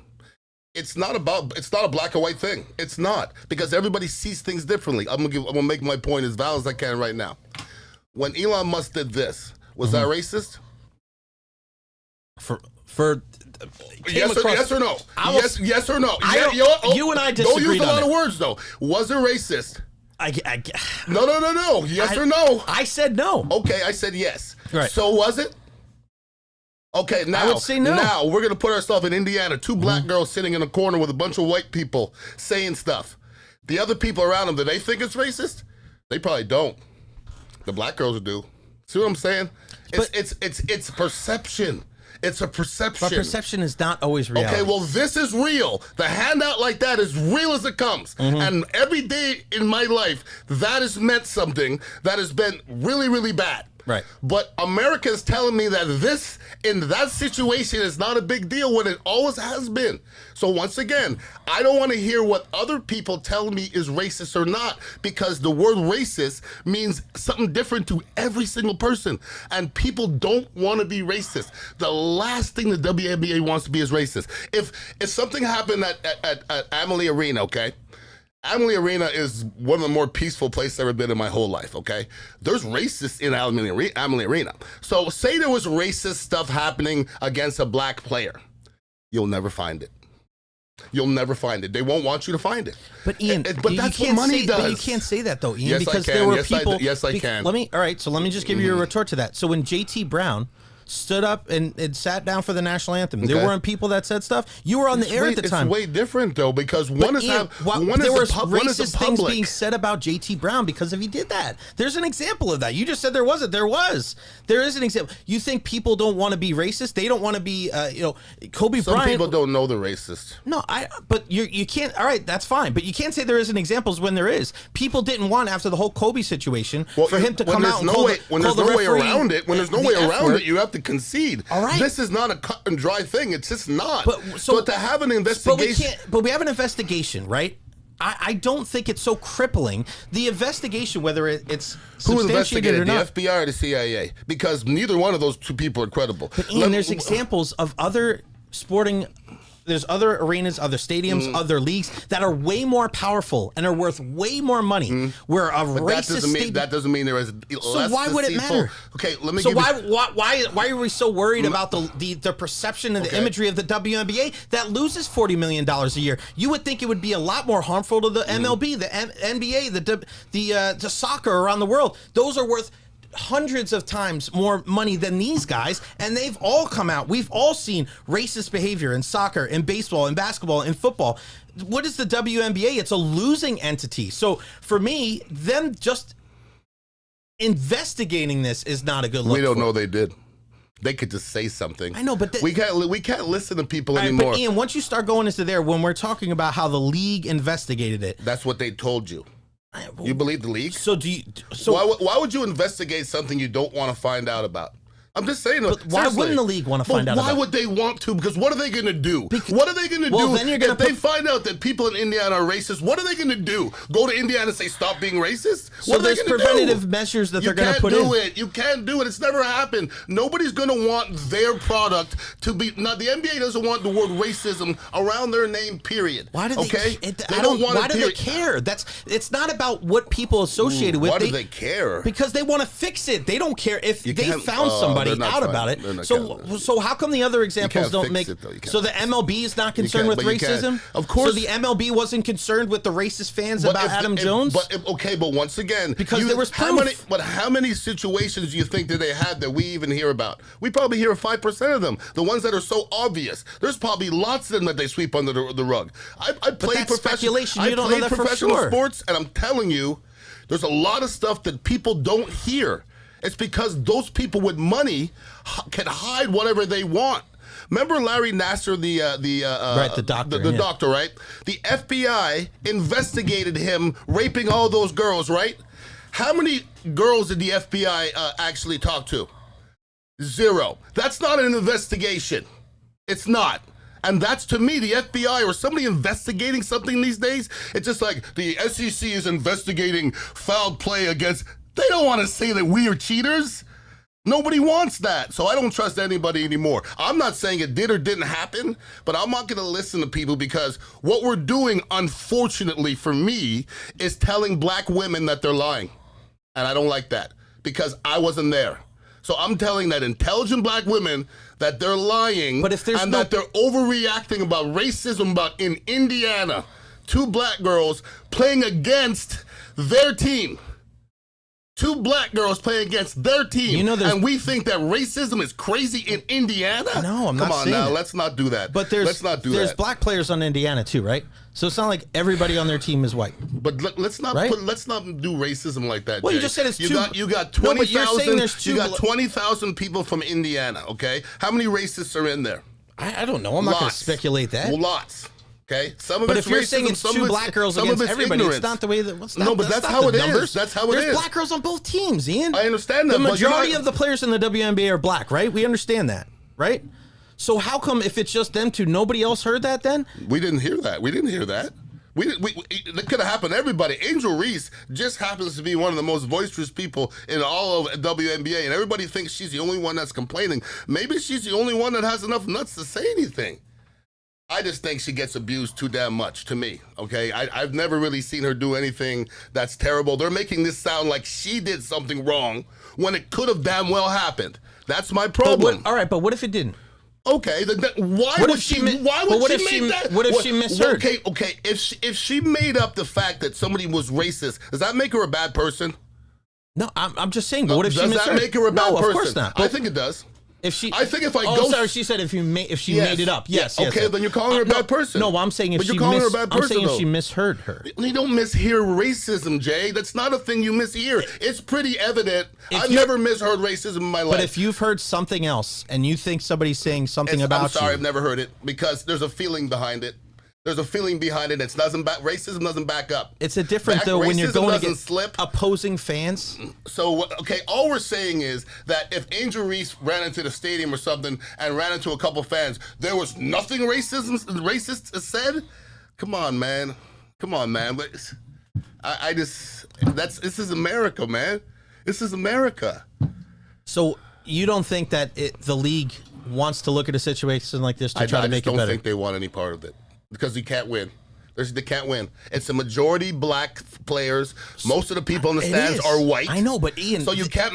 it's not a black or white thing. It's not, because everybody sees things differently. I'm gonna make my point as valid as I can right now. When Elon Musk did this, was that racist? For Yes or no? Yes or no? I don't- you and I Don't disagreed use a on lot it. of words though. Was it racist? I No. Yes or no? I said no. Okay, I said yes. Right. So was it? Okay, now would say no. Now we're gonna put ourselves in Indiana. Two black girls sitting in a corner with a bunch of white people saying stuff. The other people around them, do they think it's racist? They probably don't. The black girls do. See what I'm saying? It's perception. It's a perception. But perception is not always reality. Okay, well, this is real. The handout like that is real as it comes. And every day in my life, that has meant something that has been really, really bad. Right. But America is telling me that this, in that situation, is not a big deal when it always has been. So once again, I don't want to hear what other people tell me is racist or not, because the word racist means something different to every single person. And people don't want to be racist. The last thing the WNBA wants to be is racist. If something happened at Amalie Arena, okay? Amalie Arena is one of the more peaceful places I've ever been in my whole life, okay? There's racists in Amalie Arena. So say there was racist stuff happening against a black player. You'll never find it. You'll never find it. They won't want you to find it. But Ian, but that's what money does. But you can't say that though, Ian, Yes, I because can. there were Yes, I people. do. Yes, I can. All right, so let me just give you a retort to that. So when JT Brown stood up and sat down for the national anthem, there Okay. weren't people that said stuff. You were on the air at the time. It's way different though, because But one is Ian, one there is was the racist things public. being said about JT Brown because if he did that. There's an example of that. You just said there wasn't. There was. There is an example. You think people don't want to be racist? They don't want to be. Kobe Some Bryant. people don't know the racist. No, but you can't. All right, that's fine. But you can't say there isn't examples when there is. People didn't want after the whole Kobe situation for him to come out and call when there's no way around it. When there's no way around it, you have to concede. All right. This is not a cut and dry thing. It's just not. So to have an investigation. But we have an investigation, right? I don't think it's so crippling. The investigation, whether it's Who substantiated investigated, or not. the FBI or the CIA? Because neither one of those two people are credible. But Ian, there's examples of other sporting. There's other arenas, other stadiums, other leagues that are way more powerful and are worth way more money. Where a racist that doesn't mean there is. So why would it matter? Okay, let me. So give you, why are we so worried about the perception and the imagery of the WNBA that loses $40 million a year? You would think it would be a lot more harmful to the MLB, the NBA, the soccer around the world. Those are worth hundreds of times more money than these guys, and they've all come out. We've all seen racist behavior in soccer, in baseball, in basketball, in football. What is the WNBA? It's a losing entity. So for me, them just investigating this is not a good look. We don't know they did. They could just say something. I know, but we can't listen to people anymore. But Ian, once you start going into there, when we're talking about how the league investigated it, that's what they told you. You believe the league? So do you? So why would you investigate something you don't want to find out about? I'm just saying. But why wouldn't the league want to find out? Why about would they want to? Because what are they going to do? What are they going to do then you're gonna if they find out that people in Indiana are racist? What are they going to do? Go to Indiana and say stop being racist? So what are there's they going to preventative measures that they're going to put in. You can't do it. You can't do it. It's never happened. Nobody's going to want their product to be. Now the NBA doesn't want the word racism around their name. Period. Why do they? Okay. They don't want. Why do they care? It's not about what people associated with. Why do they care? Because they want to fix it. They don't care if they found somebody out about it. So how come the other examples don't make it? So the MLB is not concerned with racism? Of course. So the MLB wasn't concerned with the racist fans about Adam Jones? But once again, because there was proof. How many situations do you think that they had that we even hear about? We probably hear 5% of them. The ones that are so obvious. There's probably lots of them that they sweep under the rug. I played professional sports, and I'm telling you, there's a lot of stuff that people don't hear. It's because those people with money can hide whatever they want. Remember Larry Nassar, the doctor, the doctor, right? The FBI investigated him raping all those girls, right? How many girls did the FBI actually talk to? 0. That's not an investigation. It's not. And that's, to me, the FBI or somebody investigating something these days. It's just like the SEC is investigating foul play against. They don't want to say that we are cheaters. Nobody wants that. So I don't trust anybody anymore. I'm not saying it did or didn't happen, but I'm not going to listen to people because what we're doing, unfortunately for me, is telling black women that they're lying. And I don't like that because I wasn't there. So I'm telling that intelligent black women that they're lying, but if and that they're overreacting about racism about in Indiana, 2 black girls playing against their team. 2 black girls playing against their team, and we think that racism is crazy in Indiana? No, I'm not saying Come on now, let's not do that. But let's not do that. There's black players on Indiana too, right? So it's not like everybody on their team is white. But let's not let's not do racism like that. Well, Jay. you just said it's you got 20,000. You got 20,000 people from Indiana. Okay, how many racists are in there? I don't know. I'm not going to speculate that. Well, lots. Okay, some of but it's if you're racism, saying it's 2 black girls against everybody, ignorance. it's not the way that. But that's how it is. That's how it is. There's black girls on both teams, Ian. I understand that. The majority of the players in the WNBA are black, right? We understand that, right? So how come if it's just them 2, nobody else heard that then? We didn't hear that. It could have happened to everybody. Angel Reese just happens to be one of the most boisterous people in all of WNBA, and everybody thinks she's the only one that's complaining. Maybe she's the only one that has enough nuts to say anything. I just think she gets abused too damn much to me, okay? I've never really seen her do anything that's terrible. They're making this sound like she did something wrong when it could have damn well happened. That's my problem. All right, but what if it didn't? Okay, why would she make that? What if she misheard? Okay, if she made up the fact that somebody was racist, does that make her a bad person? No, I'm just saying, but what if she misheard? Does that make her a bad person? No, of course not. I think it does. I think if I go. Sorry, she said if she made it up. Yes. Okay, then you're calling her a bad person. No, I'm saying if you're calling her a bad person. I'm saying if she misheard her. You don't mishear racism, Jay. That's not a thing you mishear. It's pretty evident. I've never misheard racism in my life. But if you've heard something else and you think somebody's saying something about you, I'm sorry, I've never heard it because there's a feeling behind it. There's a feeling behind it. Racism doesn't back up. It's a different though when you're Racism going doesn't against slip. opposing fans. So, okay, all we're saying is that if Angel Reese ran into the stadium or something and ran into a couple fans, there was nothing racist said? Come on, man. But this is America, man. This is America. So you don't think that the league wants to look at a situation like this to try to make it better? I don't think they want any part of it because you can't win. They can't win. It's a majority black players. Most of the people in the stands are white. I know, but Ian, so you can't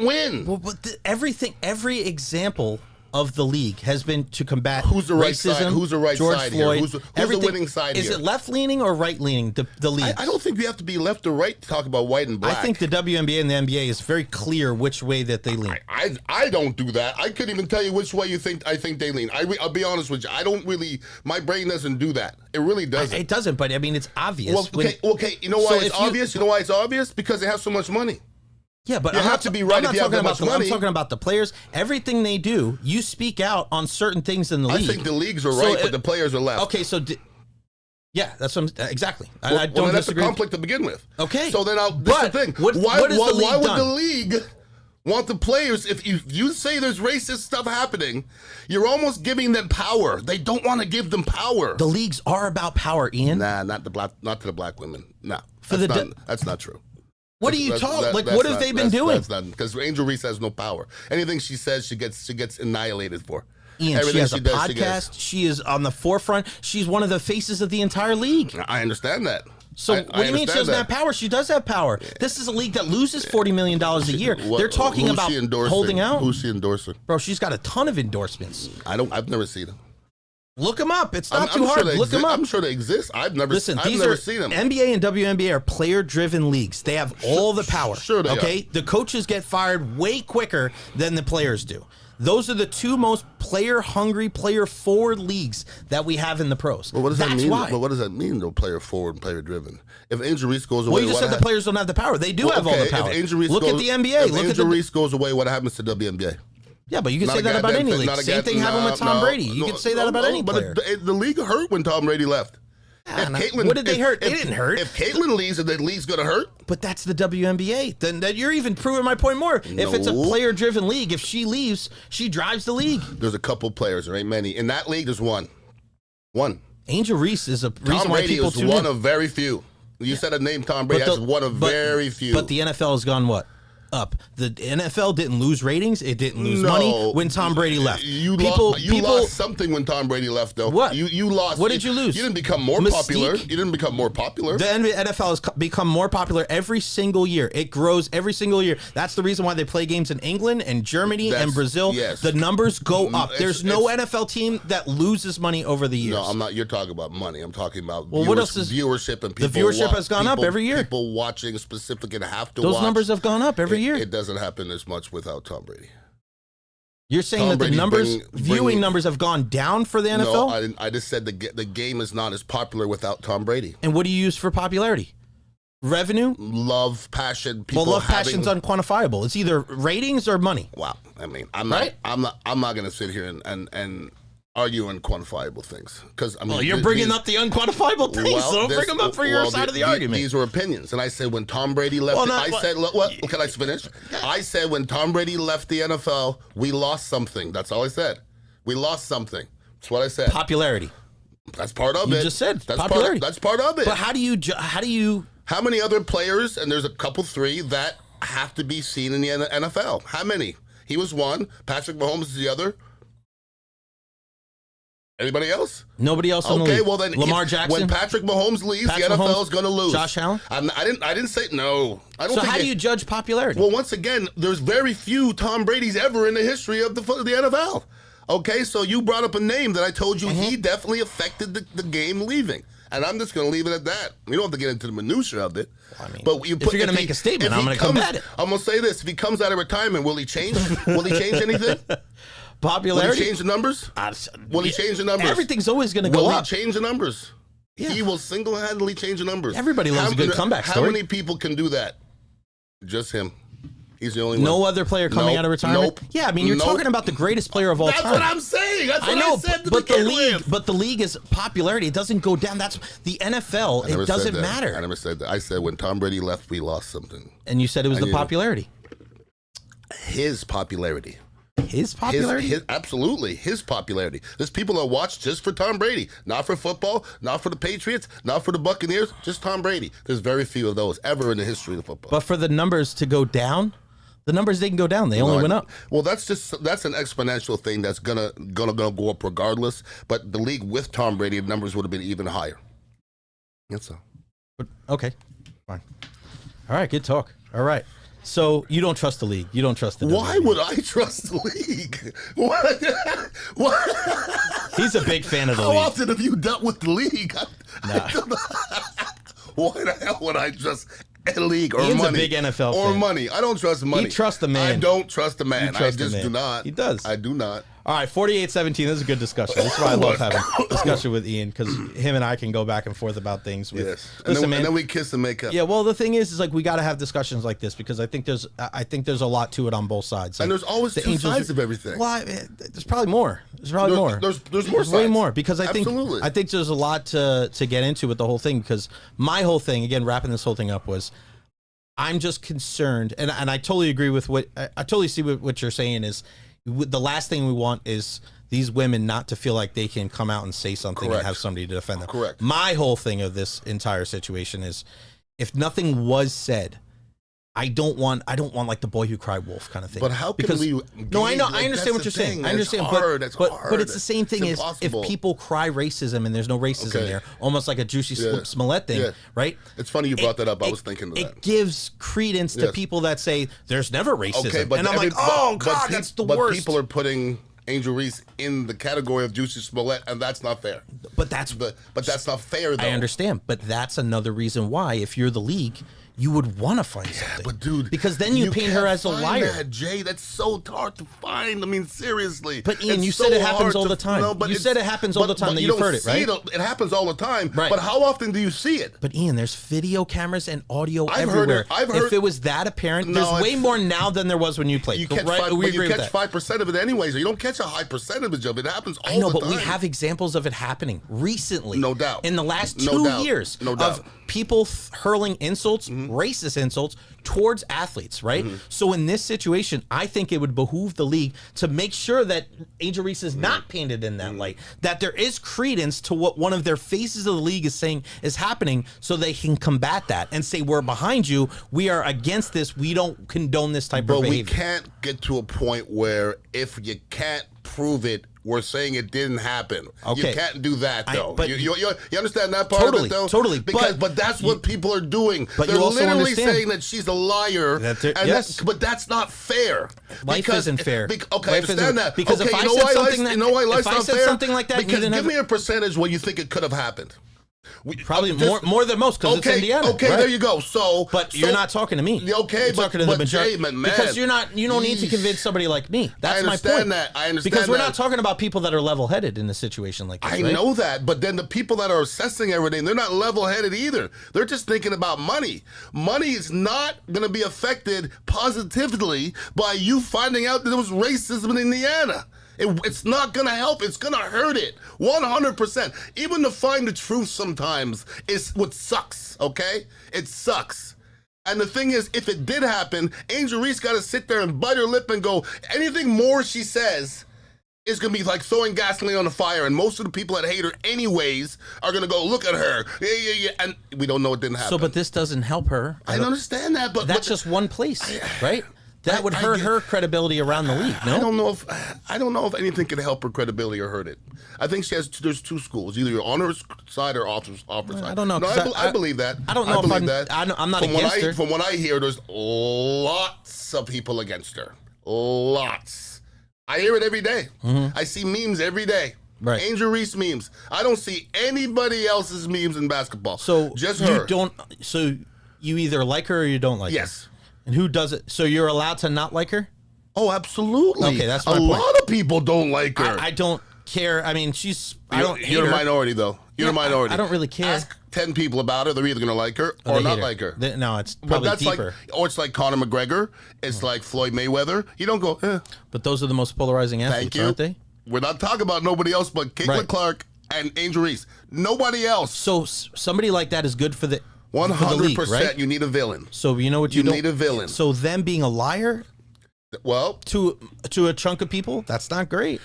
win. Well, but every example of the league has been to combat who's the right racism, side? Who's the right George side Floyd, here? Who's the winning side is here? Is it left leaning or right leaning? The league. I don't think you have to be left or right to talk about white and black. I think the WNBA and the NBA is very clear which way that they lean. I don't do that. I couldn't even tell you which way I think they lean. I'll be honest with you. I don't really. My brain doesn't do that. It really doesn't. It doesn't. But I mean, it's obvious. Well, okay. You know why it's obvious? You know why it's obvious? Because they have so much money. Yeah, but you have to be right if you have that much money. I'm talking about the players. Everything they do, you speak out on certain things in the league. I think the leagues are right, but the players are left. Okay, so yeah, that's exactly. Well, I don't that's disagree. a conflict to begin with. Okay, so then this is the thing. Why would the league want the players? If you say there's racist stuff happening, you're almost giving them power. They don't want to give them power. The leagues are about power, Ian. Nah, not to the black women. Nah, that's not true. What are you talking? Like, what have they been doing? That's not because Angel Reese has no power. Anything she says, she gets annihilated for. Ian, she has a podcast. She is on the forefront. She's one of the faces of the entire league. I understand that. So what do you mean she doesn't have power? She does have power. Yeah. This is a league that loses $40 million a year. They're talking about holding out. Who's she endorsing? Bro, she's got a ton of endorsements. I've never seen them. Look them up. It's not too hard. Look them up. I'm sure they exist. I've never seen them. NBA and WNBA are player-driven leagues. They have all the power. Sure they are. The coaches get fired way quicker than the players do. Those are the two most player-hungry, player-forward leagues that we have in the pros. Well, what does that mean? Why. Well, what does that mean, though, player-forward and player-driven? If Angel Reese goes away, well, you just said the players don't have the power. They do have all the power. Look at the NBA. If Angel Reese goes away, what happens to WNBA? Yeah, but you can say that about any league. Same thing happened with Tom Brady. You can say that about any player. But the league hurt when Tom Brady left. What did they hurt? They didn't hurt. If Caitlin leaves, the league's going to hurt. But that's the WNBA. Then you're even proving my point more. No. If it's a player-driven league, if she leaves, she drives the league. There's a couple players. There ain't many. In that league, there's one. Angel Reese is a reason why people tune in. Tom Brady is one of very few. You said a name, Tom Brady. That's one of very few. But the NFL has gone what? Up. The NFL didn't lose ratings. It didn't lose money when Tom Brady left. You lost something when Tom Brady left, though. What? You lost. What did you lose? You didn't become more popular. You didn't become more popular. The NFL has become more popular every single year. It grows every single year. That's the reason why they play games in England and Germany and Brazil. Yes. The numbers go up. There's no NFL team that loses money over the years. No, I'm not. You're talking about money. I'm talking about what else is viewership and people. The viewership has gone up every year. People watching specific and have to watch. Those numbers have gone up every year. It doesn't happen as much without Tom Brady. You're saying that the numbers, viewing numbers have gone down for the NFL? No, I didn't. I just said the game is not as popular without Tom Brady. And what do you use for popularity? Revenue? Love, passion. Passion's unquantifiable. It's either ratings or money. Wow. I mean, I'm not going to sit here and argue unquantifiable things because you're bringing up the unquantifiable things, so bring them up for your side of the argument. These are opinions, and I said when Tom Brady left, can I finish? I said when Tom Brady left the NFL, we lost something. That's all I said. We lost something. That's what I said. Popularity. That's part of it. You just said that's popularity. That's part of it. But how do you? How many other players? And there's a couple, 3 that have to be seen in the NFL. How many? He was one. Patrick Mahomes is the other. Anybody else? Nobody else in the league. Okay, well then, Lamar Jackson. When Patrick Mahomes leaves, the NFL is going to lose. Josh Allen. I didn't say no. I don't. So how do you judge popularity? Well, once again, there's very few Tom Brady's ever in the history of the NFL. Okay, so you brought up a name that I told you he definitely affected the game leaving, and I'm just going to leave it at that. We don't have to get into the minutia of it. Well, I mean, but if you're going to make a statement, I'm going to combat it. I'm going to say this: if he comes out of retirement, will he change? Will he change anything? Popularity? Will he change the numbers? Will he change the numbers? Everything's always going to go up. Will he change the numbers? Yeah. He will single-handedly change the numbers. Everybody loves a good comeback story. How many people can do that? Just him. He's the only one. No other player coming out of retirement? Nope. Yeah, I mean, you're talking about the greatest player of all time. That's what I'm saying. That's what I said to but begin the league, with. but the league is popularity. It doesn't go down. That's the NFL. It doesn't matter. I never said that. I said when Tom Brady left, we lost something. And you said it was the popularity. His popularity. His popularity? Absolutely. His popularity. There's people that watch just for Tom Brady. Not for football, not for the Patriots, not for the Buccaneers, just Tom Brady. There's very few of those ever in the history of football. But for the numbers to go down, the numbers didn't go down. They only went up. Well, that's an exponential thing that's gonna go up regardless. But the league with Tom Brady, the numbers would have been even higher. That's all. Okay, fine. All right, good talk. All right. So you don't trust the league. You don't trust the Why WWE. would I trust the league? What? He's a big fan of the How league. often have you dealt with the league? Nah. Why the hell would I trust a league or Ian's money? a big NFL or fan. money. I don't trust money. He trusts the man. I don't trust the man. You trust I just the man. do not. He does. I do not. All right, 48-17. This is a good discussion. This is why I love having discussion with Ian, because him and I can go back and forth about things. With, Yes. listen, And then we kiss and make up. Yeah, well, the thing is like we got to have discussions like this because I think there's a lot to it on both sides. Like, And there's always the two Angels sides of everything. Well, there's probably more. There's probably more. There's more way sides. more because I think there's a lot to get into with the whole thing because my whole thing, again, wrapping this whole thing up was I'm just concerned, and I totally agree with what I totally see what you're saying is the last thing we want is these women not to feel like they can come out and say something Correct. and have somebody to defend them. Correct. My whole thing of this entire situation is if nothing was said, I don't want like the boy who cried wolf kind of thing. But how can we? No, I know. I understand what you're saying. I understand. But it's the same thing as if people cry racism and there's no racism there, almost like a Juicy Smollett thing, right? It's funny you brought that up. I was thinking of that. It gives credence to people that say there's never racism. And I'm like, God, that's the worst. But people are putting Angel Reese in the category of Juicy Smollett, and that's not fair. But that's not fair, though. I understand, but that's another reason why, if you're the league, you would want to find something. But dude, because then you paint her as a liar. That, Jay, that's so hard to find. I mean, seriously. But Ian, you said it happens all the time. You said it happens all the time that you've heard it, right? It happens all the time. Right. But how often do you see it? But Ian, there's video cameras and audio everywhere. I've heard if it was that apparent, there's way more now than there was when you played. You catch right? you catch 5% of it anyways. You don't catch a high percentage of it. It happens all the time. I know, but we have examples of it happening recently. No doubt. In the last 2 years of people hurling insults, racist insults towards athletes, right? So in this situation, I think it would behoove the league to make sure that Angel Reese is not painted in that light, that there is credence to what one of their faces of the league is saying is happening so they can combat that and say, we're behind you, we are against this, we don't condone this type of behavior. But we can't get to a point where if you can't prove it, we're saying it didn't happen. Okay. You can't do that, though. But you understand that part of it, though? Totally. But that's what people are doing. But They're you also literally understand saying that she's a liar. Yes. But that's not fair. Life isn't fair. Okay, I understand that. Because okay, if I said something that, life's not fair? something like that, because give me a percentage where you think it could have happened. Probably more than most because it's Indiana. Okay, right? There you go. But you're not talking to me. Okay, you're talking to the majority. Jay, man, because you don't need to convince somebody like me. That's my point. I understand that. Because we're not talking about people that are level-headed in a situation like this. I know that, but then the people that are assessing everything, they're not level-headed either. They're just thinking about money. Money is not going to be affected positively by you finding out that there was racism in Indiana. It's not going to help. It's going to hurt it. 100%. Even to find the truth sometimes is what sucks, okay? It sucks. And the thing is, if it did happen, Angel Reese got to sit there and bite her lip and go, anything more she says is going to be like throwing gasoline on the fire. And most of the people that hate her anyways are going to go, look at her. Yeah. And we don't know it didn't happen. So, but this doesn't help her. I understand that. But that's just one place, right? That would hurt her credibility around the league. No, I don't know if anything can help her credibility or hurt it. I think there's two schools, either you're on her side or off her side. I don't know. No, I believe that. I don't know I'm not against her. From what I hear, there's lots of people against her. Lots. I hear it every day. I see memes every day. Right. Angel Reese memes. I don't see anybody else's memes in basketball. So just her. So you either like her or you don't like her. Yes. And who does it? So you're allowed to not like her? Oh, absolutely. Okay, that's my point. A lot of people don't like her. I don't care. I mean, you're a minority, though. You're a minority. I don't really care. 10 people about her, they're either going to like her or not like her. No, it's probably deeper. Or it's like Conor McGregor. It's like Floyd Mayweather. You don't go, But those are the most polarizing athletes, aren't they? We're not talking about nobody else but Caitlin Clark and Angel Reese. Nobody else. So somebody like that is good for the 100%. Right? You need a villain. So you know what you need a villain. So them being a liar, well, to a chunk of people, that's not great.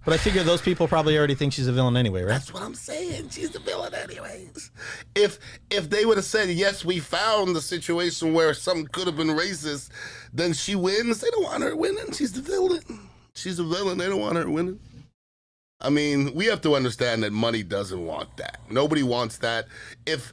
But I figure those people probably already think she's a villain anyway, right? That's what I'm saying. She's a villain anyways. If they would have said, yes, we found the situation where something could have been racist, then she wins. They don't want her winning. She's the villain. She's a villain. They don't want her winning. I mean, we have to understand that money doesn't want that. Nobody wants that. If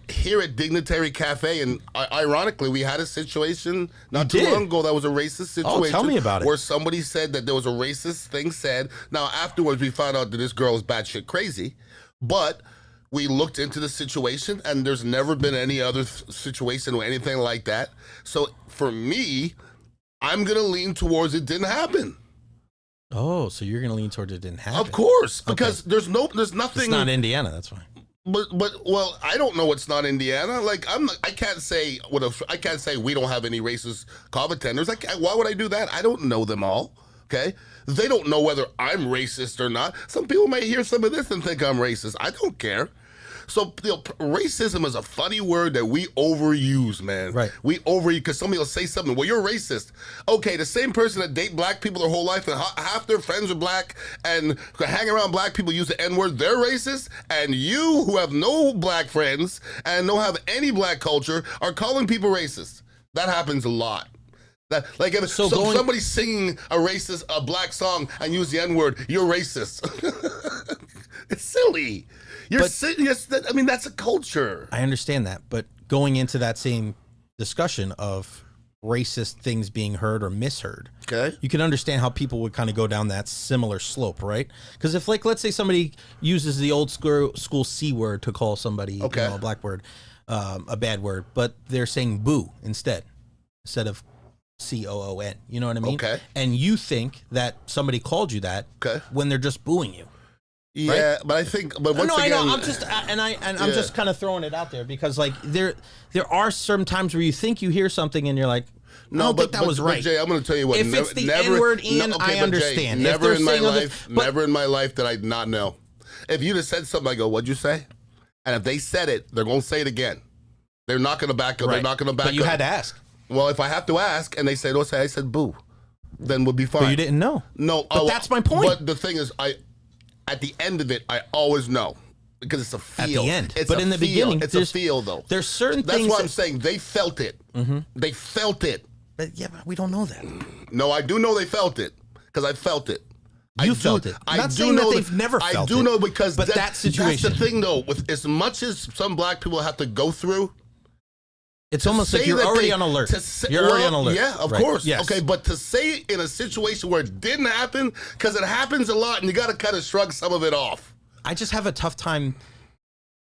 here at Dignitary Cafe, and ironically, we had a situation not too long ago that was a racist situation. Oh, tell me about it. Where somebody said that there was a racist thing said. Now, afterwards, we found out that this girl is batshit crazy, but we looked into the situation, and there's never been any other situation or anything like that. So, for me, I'm going to lean towards it didn't happen. Oh, so you're going to lean towards it didn't happen? Of course, because there's nothing. It's not Indiana, that's why. But well, I don't know. It's not Indiana. Like I can't say I can't say we don't have any racist call contenders. Why would I do that? I don't know them all. Okay, they don't know whether I'm racist or not. Some people may hear some of this and think I'm racist. I don't care. So racism is a funny word that we overuse, man. Right. We overuse because somebody will say something. Well, you're racist. Okay, the same person that date black people their whole life and half their friends are black and hang around black people use the N-word, they're racist. And you who have no black friends and don't have any black culture are calling people racist. That happens a lot. That like if somebody's singing a black song and use the N-word, you're racist. It's silly. I mean, that's a culture. I understand that, but going into that same discussion of racist things being heard or misheard, okay, you can understand how people would kind of go down that similar slope, right? Because if, like, let's say somebody uses the old school C word to call somebody, a black word, a bad word, but they're saying boo instead of COON. You know what I mean? Okay. And you think that somebody called you that when they're just booing you. Yeah, right? but I think, but once again, I know. I'm just, I'm just kind of throwing it out there because, like, there are certain times where you think you hear something and you're like, I don't think that was right. But Jay, I'm going to tell you what. If it's the N-word, Ian, I understand. Jay, never in my life did I not know. If you'd have said something, I go, "What'd you say?" And if they said it, they're going to say it again. They're not going to back up. They're not going to back up. But you had to ask. Well, if I have to ask, and they say, "Don't say," I said, "Boo," then we'll be fine. But you didn't know. No, but that's my point. But the thing is, at the end of it, I always know because it's a feel. At the end, it's but in the beginning, it's a feel though. There's certain things. That's what I'm saying. They felt it. Mm-hmm. They felt it. But we don't know that. No, I do know they felt it because I felt it. You felt it. I'm not saying that they've never felt it. I do know because that situation. That's the thing though. With as much as some black people have to go through. It's almost like you're already on alert. You're already on alert. Yeah, of course. Yes. Okay, but to say it in a situation where it didn't happen, because it happens a lot, and you got to kind of shrug some of it off. I just have a tough time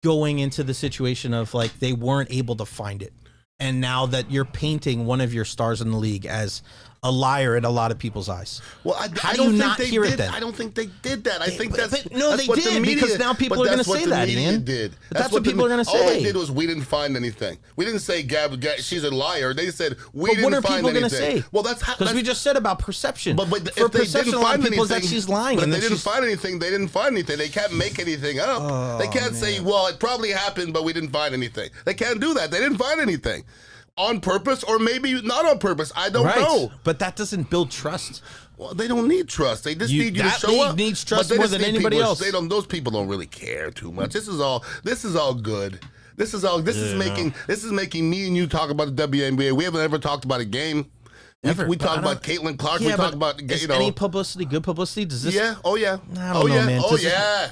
going into the situation of, like, they weren't able to find it. And now that you're painting one of your stars in the league as a liar in a lot of people's eyes. Well, I don't think they did. I don't think they did that. I think that's no, they did because now people are going to say that, Ian. Did. That's what people are going to say. All they did was we didn't find anything. We didn't say Gab she's a liar. They said we didn't find anything. What are people going to say? Well, that's because we just said about perception. But for perception, a lot of people that she's lying. But they didn't find anything. They didn't find anything. They can't make anything up. They can't say, well, it probably happened, but we didn't find anything. They can't do that. They didn't find anything. On purpose or maybe not on purpose. I don't know. But that doesn't build trust. Well, they don't need trust. They just need you to show up. That needs trust more than anybody else. Those people don't really care too much. This is all good. This is making me and you talk about the WNBA. We haven't ever talked about a game. We talk about Caitlin Clark. We talk about any publicity, good publicity. Does this? Yeah. Oh yeah. I don't know, man.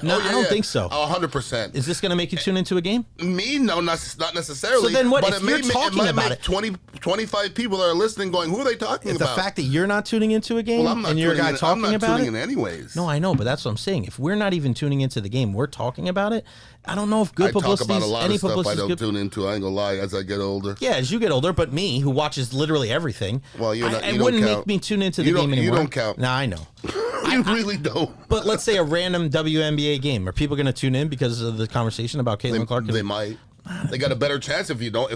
No, I don't think so. 100%. Is this going to make you tune into a game? Me? No, not necessarily. So then what? But If you're talking about it, 25 people that are listening going, who are they talking about? The fact that you're not tuning into a game and you're a guy talking about it. I'm not tuning in anyways. No, I know, but that's what I'm saying. If we're not even tuning into the game, we're talking about it. I don't know if good publicity is any publicity. I don't tune into. I ain't gonna lie. As I get older. Yeah, as you get older, but me, who watches literally everything. Well, it wouldn't make me tune into the game anymore. You don't count. Nah, I know. You really don't. But let's say a random WNBA game. Are people going to tune in because of the conversation about Caitlin Clark? They might. They got a better chance if you don't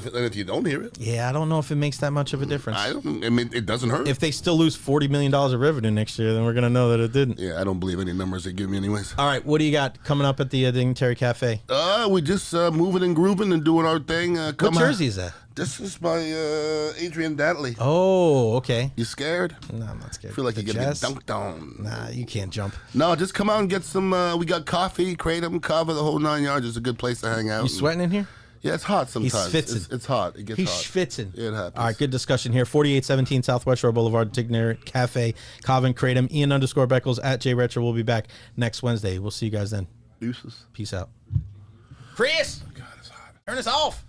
hear it. Yeah, I don't know if it makes that much of a difference. I mean, it doesn't hurt. If they still lose $40 million of revenue next year, then we're going to know that it didn't. Yeah, I don't believe any numbers they give me anyways. All right, what do you got coming up at the Dignitary Cafe? We just moving and grooving and doing our thing. What jersey is that? This is by Adrian Dantley. Oh, okay. You scared? No, I'm not scared. I feel like you're going to get Jazz? dunked on. Nah, you can't jump. No, just come out and get some. We got coffee, kratom, kava, the whole 9 yards. It's a good place to hang out. You sweating in here? Yeah, it's hot sometimes. He's schwitzing. It's hot. It gets He's hot. schwitzing. It happens. All right, good discussion here. 4817 Southwest Shore Boulevard, Dignitary Cafe, Calvin Kratom, Ian_Beckles at J Recher. We'll be back next Wednesday. We'll see you guys then. Deuces. Peace out. Chris! God, it's hot. Turn this off.